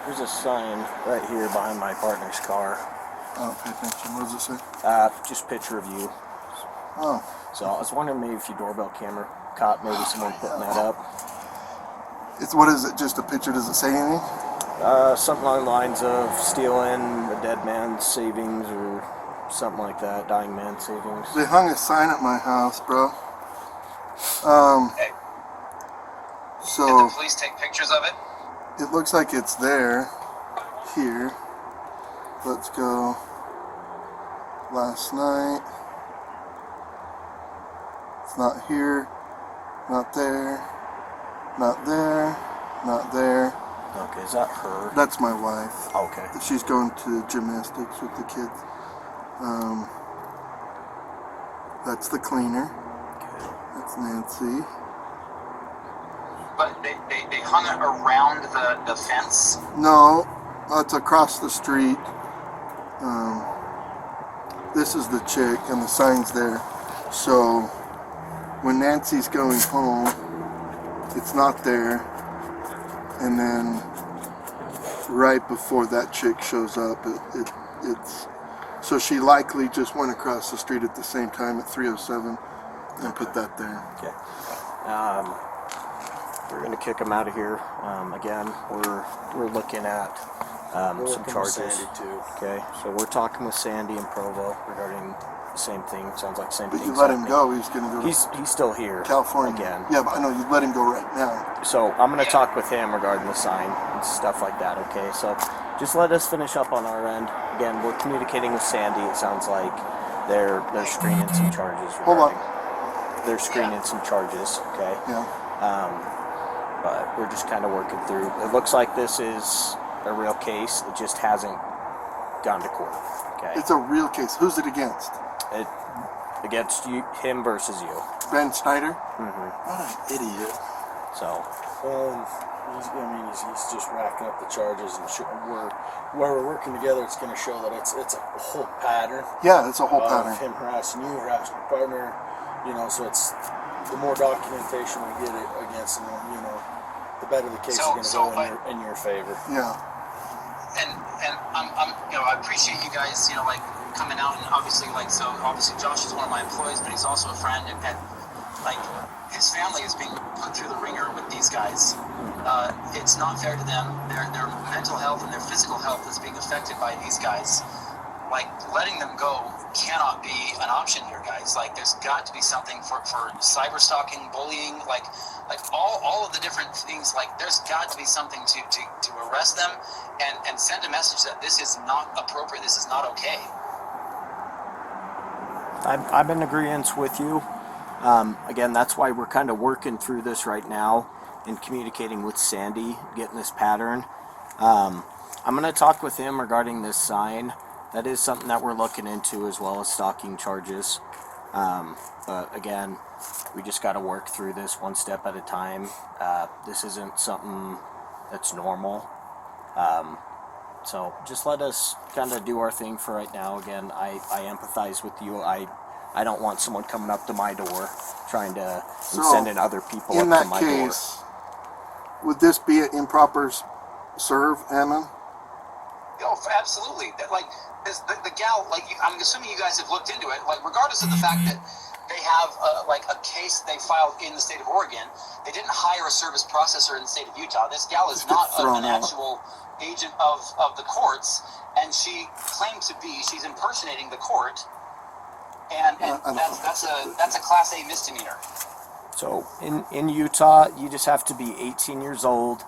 There's a sign right here behind my partner's car. I don't pay attention. What does it say? Just picture of you. Oh. So I was wondering maybe if your doorbell camera caught maybe someone putting that up. What is it? Just a picture? Does it say anything? Something along the lines of stealing a dead man's savings or something like that, dying man's savings. They hung a sign at my house, bro. Hey, did So the police take pictures of it? it looks like it's there. Here. Let's go. Last night. It's not here. Not there. Not there. Not there. Okay, is that her? That's my wife. Okay. She's going to gymnastics with the kids. That's the cleaner. That's Nancy. But they hung it around the fence. No, it's across the street. This is the chick, and the sign's there. So when Nancy's going home, it's not there. And then right before that chick shows up, it's so she likely just went across the street at the same time at 307 and put that there. Okay. We're gonna kick him out of here. Again, we're looking at some charges. Sandy too. Okay, so we're talking with Sandy and Provo regarding the same thing. Sounds like the same But thing. you let him go, he's going to go to He's still here. California. Again. Yeah, but I know you let him go right now. So I'm gonna talk with him regarding the sign and stuff like that. Okay, so just let us finish up on our end. Again, we're communicating with Sandy. It sounds like they're screening some charges. Hold on. They're screening some charges. Okay. Yeah. But we're just kind of working through. It looks like this is a real case. It just hasn't gone to court. Okay. It's a real case. Who's it against? It against you, him versus you. Ben Snyder? Mm-hmm. What an idiot. So He's just racking up the charges, and we're working together. It's going to show that it's a whole pattern. Yeah, it's a whole Of pattern. him harassing you, harassing your partner. So it's the more documentation we get it against him, the better the case is going to go in your favor. Yeah. And I'm I appreciate you guys, coming out, and obviously Josh is one of my employees, but he's also a friend, and his family is being put through the ringer with these guys. It's not fair to them. Their mental health and their physical health is being affected by these guys. Letting them go cannot be an option here, guys. There's got to be something for cyber stalking, bullying, all of the different things. There's got to be something to arrest them and send a message that this is not appropriate. This is not okay. I'm in agreement with you. Again, that's why we're kind of working through this right now and communicating with Sandy, getting this pattern. I'm going to talk with him regarding this sign. That is something that we're looking into, as well as stalking charges. But again, we just got to work through this one step at a time. This isn't something that's normal. So just let us kind of do our thing for right now. Again, I empathize with you. I don't want someone coming up to my door trying to and sending other people In up to that my case, would this be an improper serve, Ammon? Oh, absolutely. The gal, I'm assuming you guys have looked into it. Regardless of the fact that they have a case they filed in the state of Oregon, they didn't hire a service processor in the state of Utah. This gal is not an actual agent of the courts, and she claimed to be. She's impersonating the court, and that's a Class A misdemeanor. So in Utah, you just have to be 18 years old.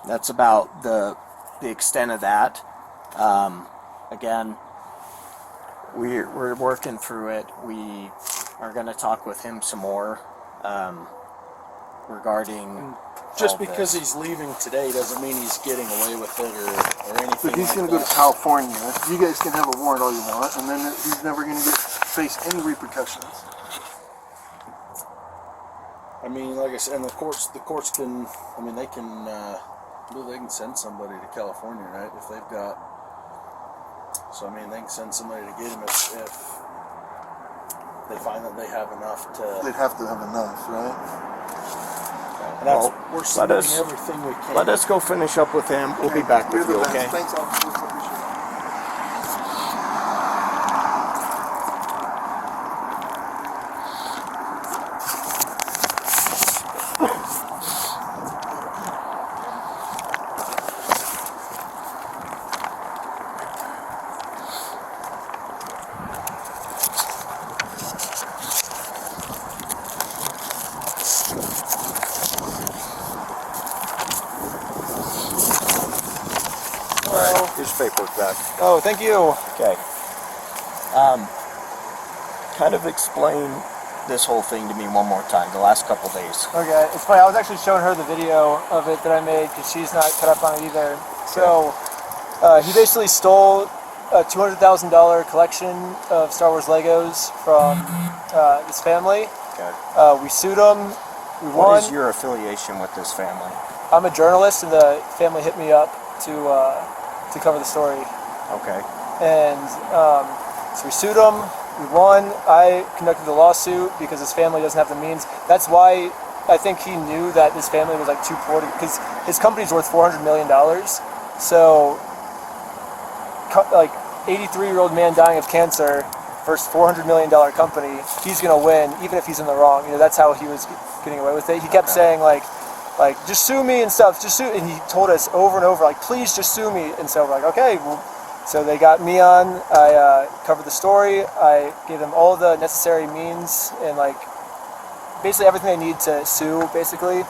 That's about the extent of that. Again, we're working through it. We are going to talk with him some more regarding Just all because this. he's leaving today doesn't mean he's getting away with it or anything. But he's like going to go that. to California. You guys can have a warrant all you want, and then he's never going to face any repercussions. Like I said, and the courts can. They can send somebody to California, right? If they've got. So they can send somebody to get him if they find that they have enough to. They'd have to have enough, right? And that's, Well, we're let submitting us- everything we can. Let us go finish up with him. We'll be back You're with the you, best. okay? Thanks, officer. Appreciate it. Here's your paperwork back. Oh, thank you. Okay. Kind of explain this whole thing to me one more time, the last couple days. Okay, it's funny. I was actually showing her the video of it that I made because she's not cut up on it either. So he basically stole a $200,000 collection of Star Wars Legos from this family. Okay. We sued him. We won. What is your affiliation with this family? I'm a journalist, and the family hit me up to cover the story. Okay. And so we sued him. We won. I conducted the lawsuit because his family doesn't have the means. That's why I think he knew that this family was like too poor because his company's worth $400 million. So, like, 83-year-old man dying of cancer versus $400 million company, he's gonna win even if he's in the wrong. You know, that's how he was getting away with it. He kept saying like just sue me and stuff. Just sue. And he told us over and over like, please just sue me. And so we're like, okay. Well, so they got me on. I covered the story. I gave them all the necessary means and like basically everything they need to sue, basically.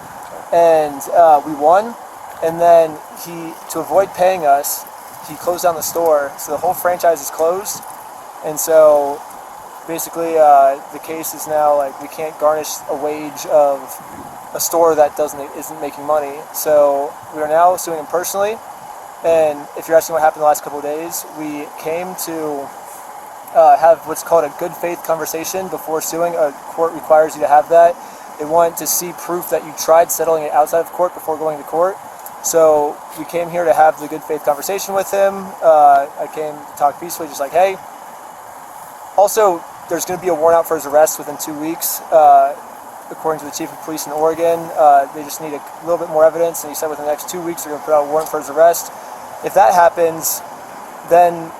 And we won. And then to avoid paying us, he closed down the store. So the whole franchise is closed. And so basically the case is now like we can't garnish a wage of a store that isn't making money. So we are now suing him personally. And if you're asking what happened the last couple of days, we came to have what's called a good faith conversation before suing. A court requires you to have that. They want to see proof that you tried settling it outside of court before going to court. So we came here to have the good faith conversation with him. I came to talk peacefully, just like, hey. Also, there's going to be a warrant out for his arrest within 2 weeks. According to the chief of police in Oregon, they just need a little bit more evidence, and he said within the next 2 weeks they're going to put out a warrant for his arrest. If that happens, then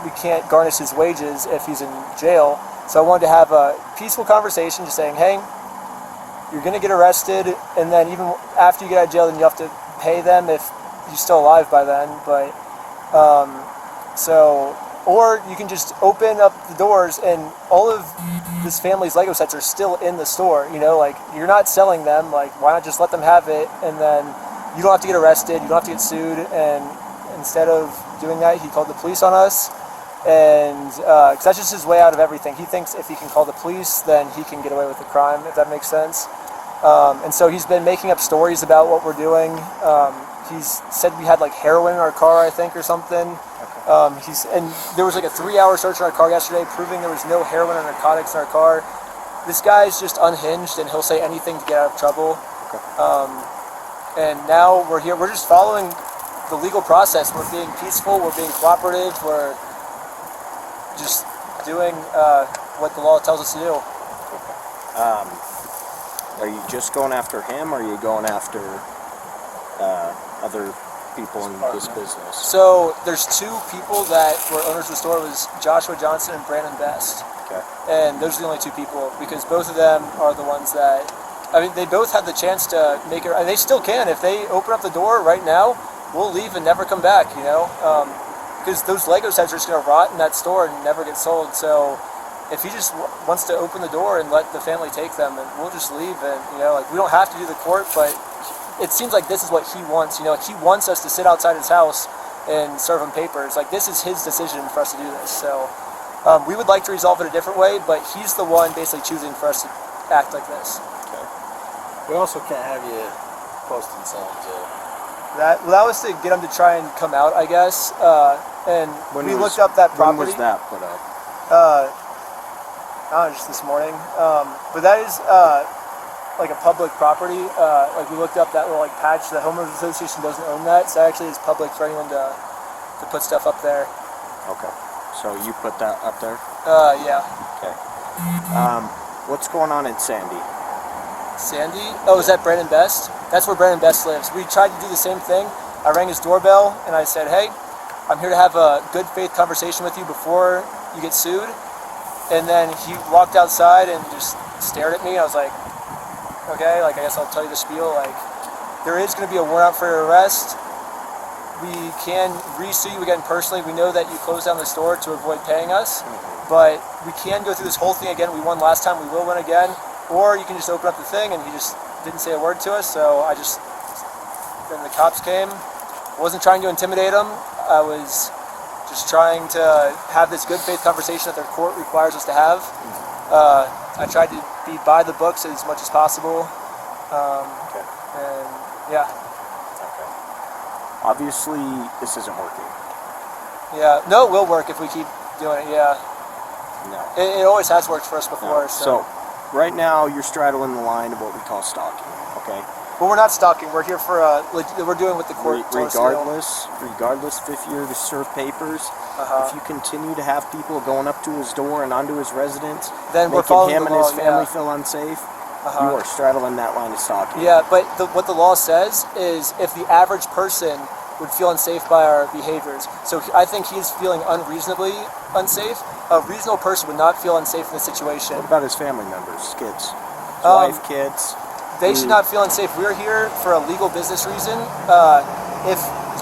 we can't garnish his wages if he's in jail. So I wanted to have a peaceful conversation, just saying, hey, you're going to get arrested, and then even after you get out of jail, then you have to pay them if you're still alive by then. But or you can just open up the doors and all of this family's Lego sets are still in the store. You know, like you're not selling them. Like why not just let them have it, and then you don't have to get arrested, you don't have to get sued. And instead of doing that, he called the police on us, and because that's just his way out of everything. He thinks if he can call the police, then he can get away with the crime, if that makes sense. And so he's been making up stories about what we're doing. He's said we had like heroin in our car, I think, or something. And there was like a 3-hour search in our car yesterday proving there was no heroin or narcotics in our car. This guy's just unhinged and he'll say anything to get out of trouble. And now we're here. We're just following the legal process. We're being peaceful. We're being cooperative. We're just doing what the law tells us to do. Are you just going after him, or are you going after other people in this business? So there's 2 people that were owners of the store. It was Joshua Johnson and Brandon Best. Okay. And those are the only 2 people because both of them are the ones that, I mean, they both had the chance to make it, and they still can. If they open up the door right now, we'll leave and never come back, you know? Because those Lego sets are just going to rot in that store and never get sold. So if he just wants to open the door and let the family take them, and we'll just leave. And, you know, like we don't have to do the court, but it seems like this is what he wants. You know, he wants us to sit outside his house and serve him papers. Like this is his decision for us to do this. So we would like to resolve it a different way, but he's the one basically choosing for us to act like this. Okay. We also can't have you posting signs. That was to get him to try and come out, I guess. And we looked up that property. When was that put up? Just this morning. But that is like a public property. Like we looked up that little like patch. The homeowners association doesn't own that, so actually it's public for anyone to put stuff up there. Okay. So you put that up there? Yeah. Okay. What's going on in Sandy? Sandy? Oh, is that Brandon Best? That's where Brandon Best lives. We tried to do the same thing. I rang his doorbell and I said, hey, I'm here to have a good faith conversation with you before you get sued. And then he walked outside and just stared at me. I was like, okay, like I guess I'll tell you the spiel. Like, there is going to be a warrant out for your arrest. We can re-sue you again personally. We know that you closed down the store to avoid paying us, but we can go through this whole thing again. We won last time. We will win again. Or you can just open up the thing, and he just didn't say a word to us. So then the cops came. I wasn't trying to intimidate him. I was just trying to have this good faith conversation that their court requires us to have. I tried to be by the books as much as possible. Okay. And yeah. Okay. Obviously, this isn't working. Yeah. No, it will work if we keep doing it. Yeah. No. It always has worked for us before. No. So, Right now, you're straddling the line of what we call stalking. Okay. but we're not stalking. We're here for we're doing what the court told us to do. Regardless if you're to serve papers, if you continue to have people going up to his door and onto his residence, Then we're making following him the and his law, family yeah. feel unsafe, you are straddling that line of stalking. Yeah, but what the law says is if the average person would feel unsafe by our behaviors. So I think he's feeling unreasonably unsafe. A reasonable person would not feel unsafe in this situation. What about his family members, kids, his wife, kids? They should not feel unsafe. We're here for a legal business reason.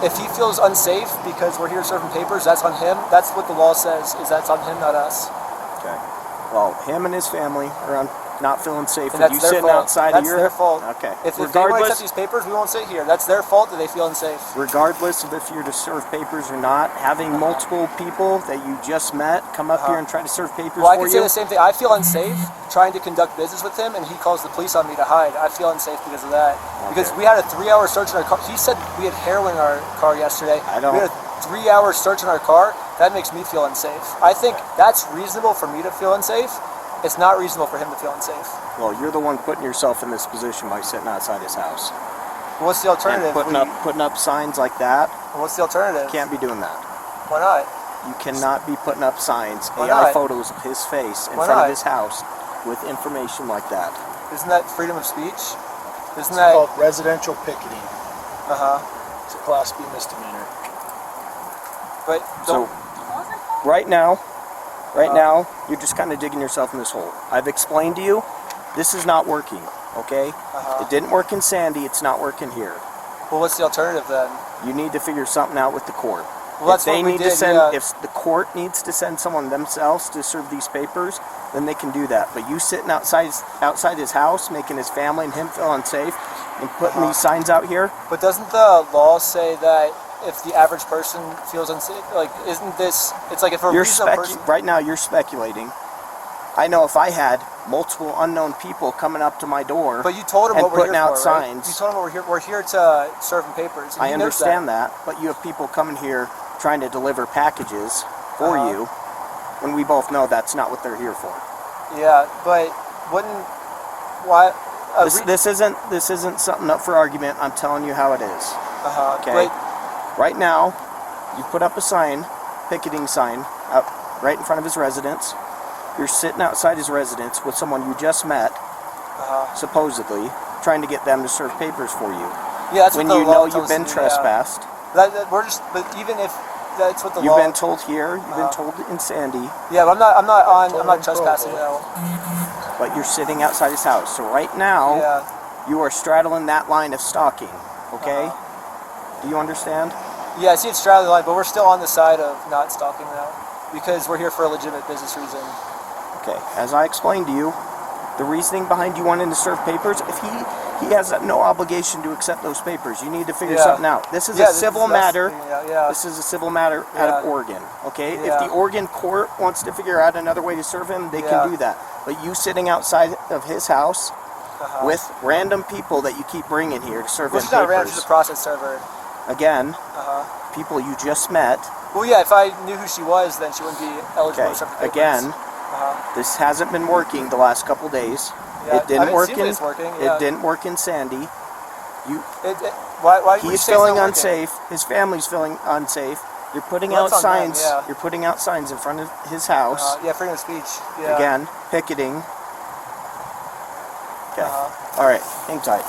If he feels unsafe because we're here serving papers, that's on him. That's what the law says. Is that's on him, not us. Okay. Well, him and his family are not feeling safe And with that's you their sitting fault. outside That's of your. their fault. Okay. If they want to Regardless, accept these papers, we won't sit here. That's their fault that they feel unsafe. regardless of if you're to serve papers or not, having multiple people that you just met come up here and try to serve papers Well, I for can say you. the same thing. I feel unsafe trying to conduct business with him, and he calls the police on me to hide. I feel unsafe because of that. Because we had a 3-hour search in our car. He said we had heroin in our car yesterday. I don't- We had a 3-hour search in our car. That makes me feel unsafe. I think that's reasonable for me to feel unsafe. It's not reasonable for him to feel unsafe. Well, you're the one putting yourself in this position by sitting outside his house What's the alternative? and putting up signs like that. What's the alternative? Can't be doing that. Why not? You cannot be putting up signs, Why AI not? photos of his face in Why front not? of his house with information like that. Isn't that freedom of speech? Isn't It's that? called residential picketing. Uh-huh. It's a Class B misdemeanor. But So, right now, you're just kind of digging yourself in this hole. I've explained to you, this is not working, okay? It didn't work in Sandy, it's not working here. well, what's the alternative then? You need to figure something out with the court. Well, that's if they what we need did, to send, yeah. if the court needs to send someone themselves to serve these papers, then they can do that. But you sitting outside his house, making his family and him feel unsafe, and putting these signs out here, But doesn't the law say that if the average person feels unsafe, like, isn't this? It's like if a reasonable person. right now you're speculating. I know if I had multiple unknown people coming up to my door, But you told him and what we're here putting out for, right? signs. You told him what we're here. We're here to serve him papers. and I he knows understand that, but you have people coming here trying to deliver packages for you, when we both know that's not what they're here for. Yeah, but wouldn't why? This isn't something up for argument. I'm telling you how it is. Okay. But Right now, you put up a sign, picketing sign, up right in front of his residence. You're sitting outside his residence with someone you just met, supposedly trying to get them to serve papers for you. yeah, that's When what the you law know tells you've us been to do, trespassed, We're just. But even if that's what the you've law. been told here, you've been told in Sandy, Yeah, but I'm not Told trespassing him. though. but you're sitting outside his house. So right now, Yeah. you are straddling that line of stalking. Okay? Do you understand? Yeah, I see it's straddling the line, but we're still on the side of not stalking now because we're here for a legitimate business reason. Okay, as I explained to you, the reasoning behind you wanting to serve papers, if he has no obligation to accept those papers, you need to figure Yeah. something out. This is Yeah, a this civil is- that's- matter. Yeah. This is a civil matter out of Yeah. Oregon, okay? Yeah. If the Oregon court wants to figure out another way to serve him, they Yeah. can do that. But you sitting outside of his house with random people that you keep bringing here to serve Well, him she's not ran papers, to the process server. again, people you just met, Well, yeah, if I knew who she was, then she wouldn't be eligible okay, to serve the papers. again, this hasn't been working the last couple days. Yeah, It didn't I mean, work it seems in. like it's working, yeah. It didn't work in Sandy. Why would you He's say it's feeling not working? unsafe. His family's feeling unsafe. You're putting Well, out that's on them, signs. yeah. You're putting out signs in front of his house. Yeah, freedom of speech. Yeah. Again, picketing. Okay. All right. Hang tight.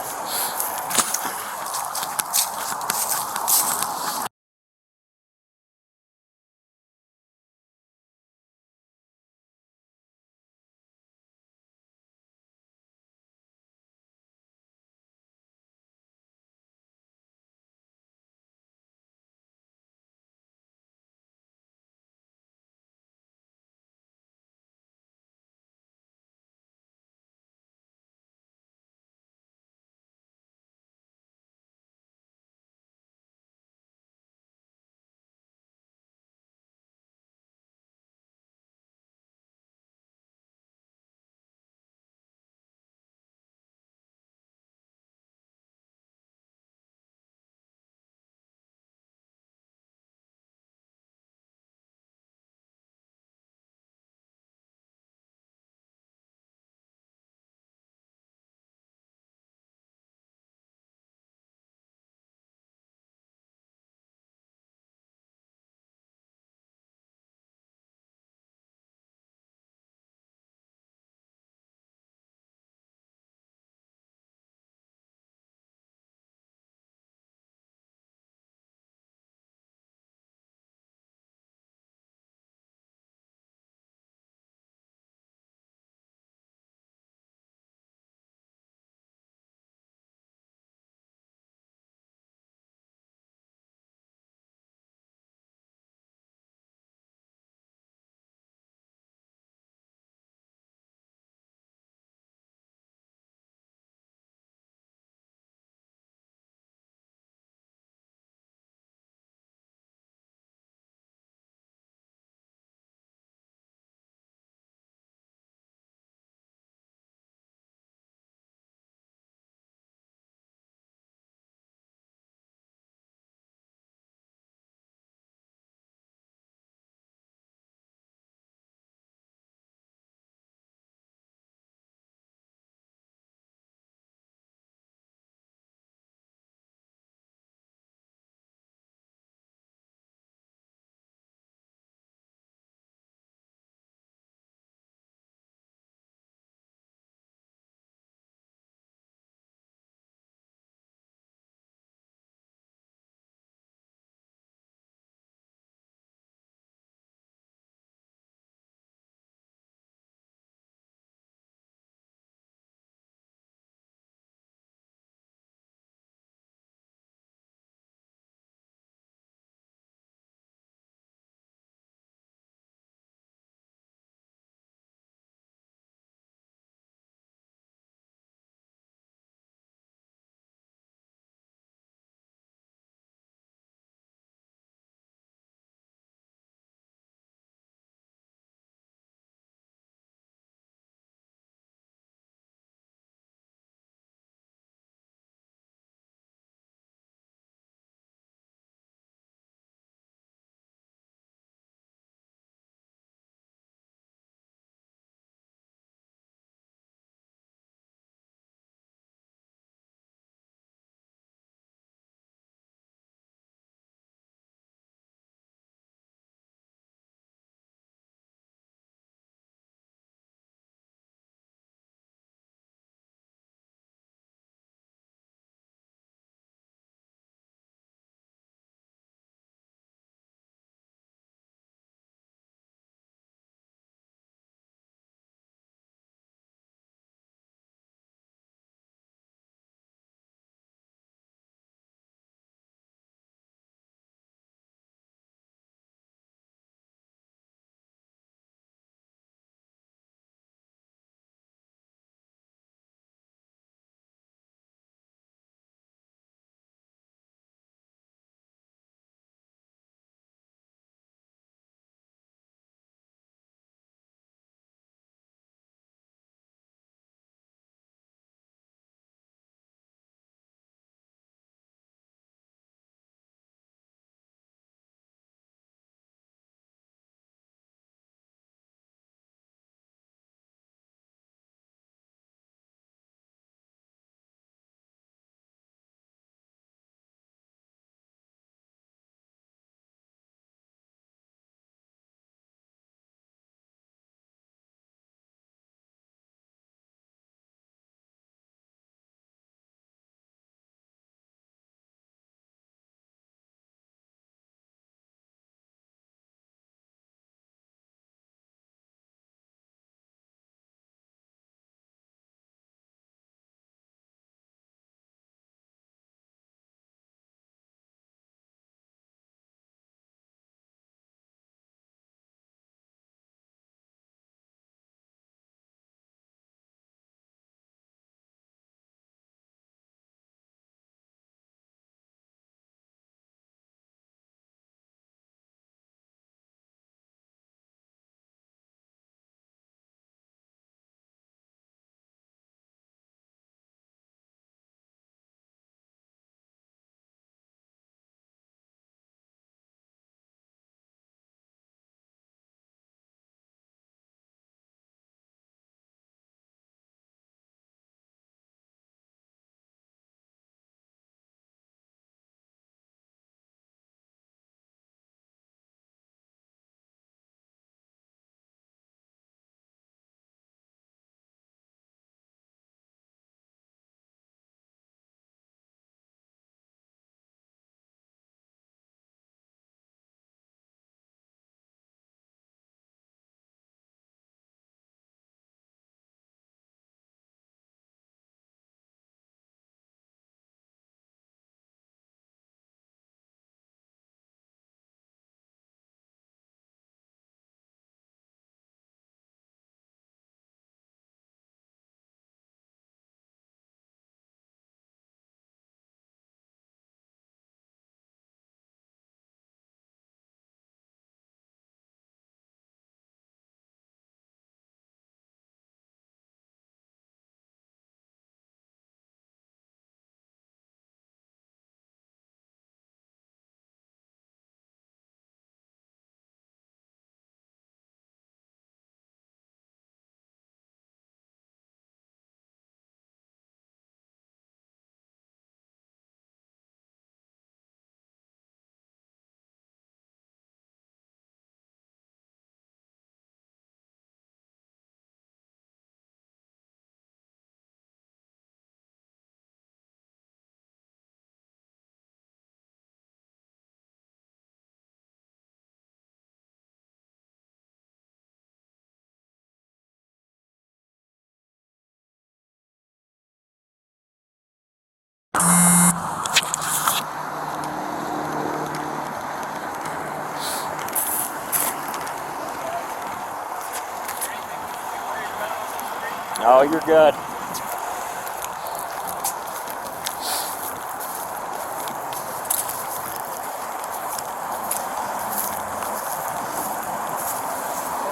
Oh, you're good.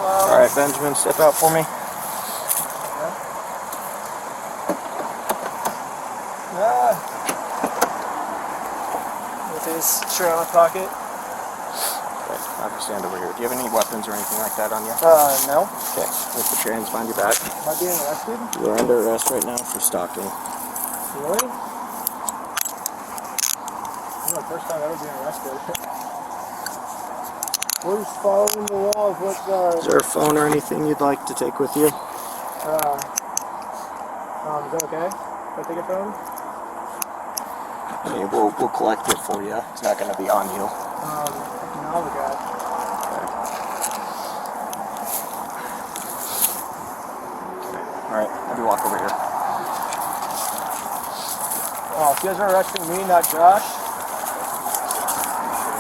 All right, Benjamin, step out for me. With his shirt on my pocket. Okay, I'll just stand over here. Do you have any weapons or anything like that on you? No. Okay, let's put your hands behind your back. Am I being arrested? You're under arrest right now for stalking. Really? This is my first time ever being arrested. We're just following the law of what Is there a phone or anything you'd like to take with you? is that okay? If I take a phone? Okay, we'll collect it for you. It's not going to be on you. No, look at it. Alright, let me walk over here. Oh, if you guys are arresting me, not Josh.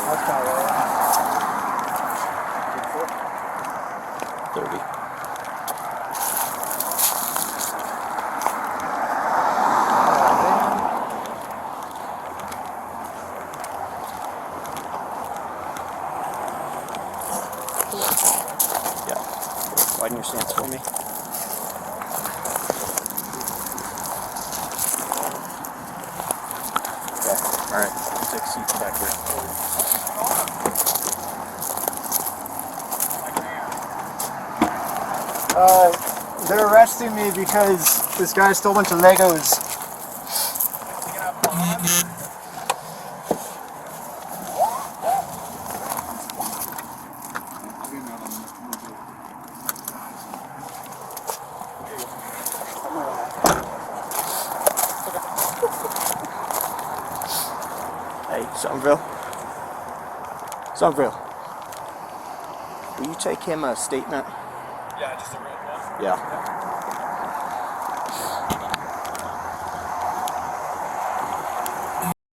That's not right. 30. Yeah. Widen your stance for me. Okay. Alright. Take a seat back here. They're arresting me because this guy stole a bunch of Legos. Hey, Somerville. Somerville. Will you take him a statement? Yeah, just a red one. Yeah.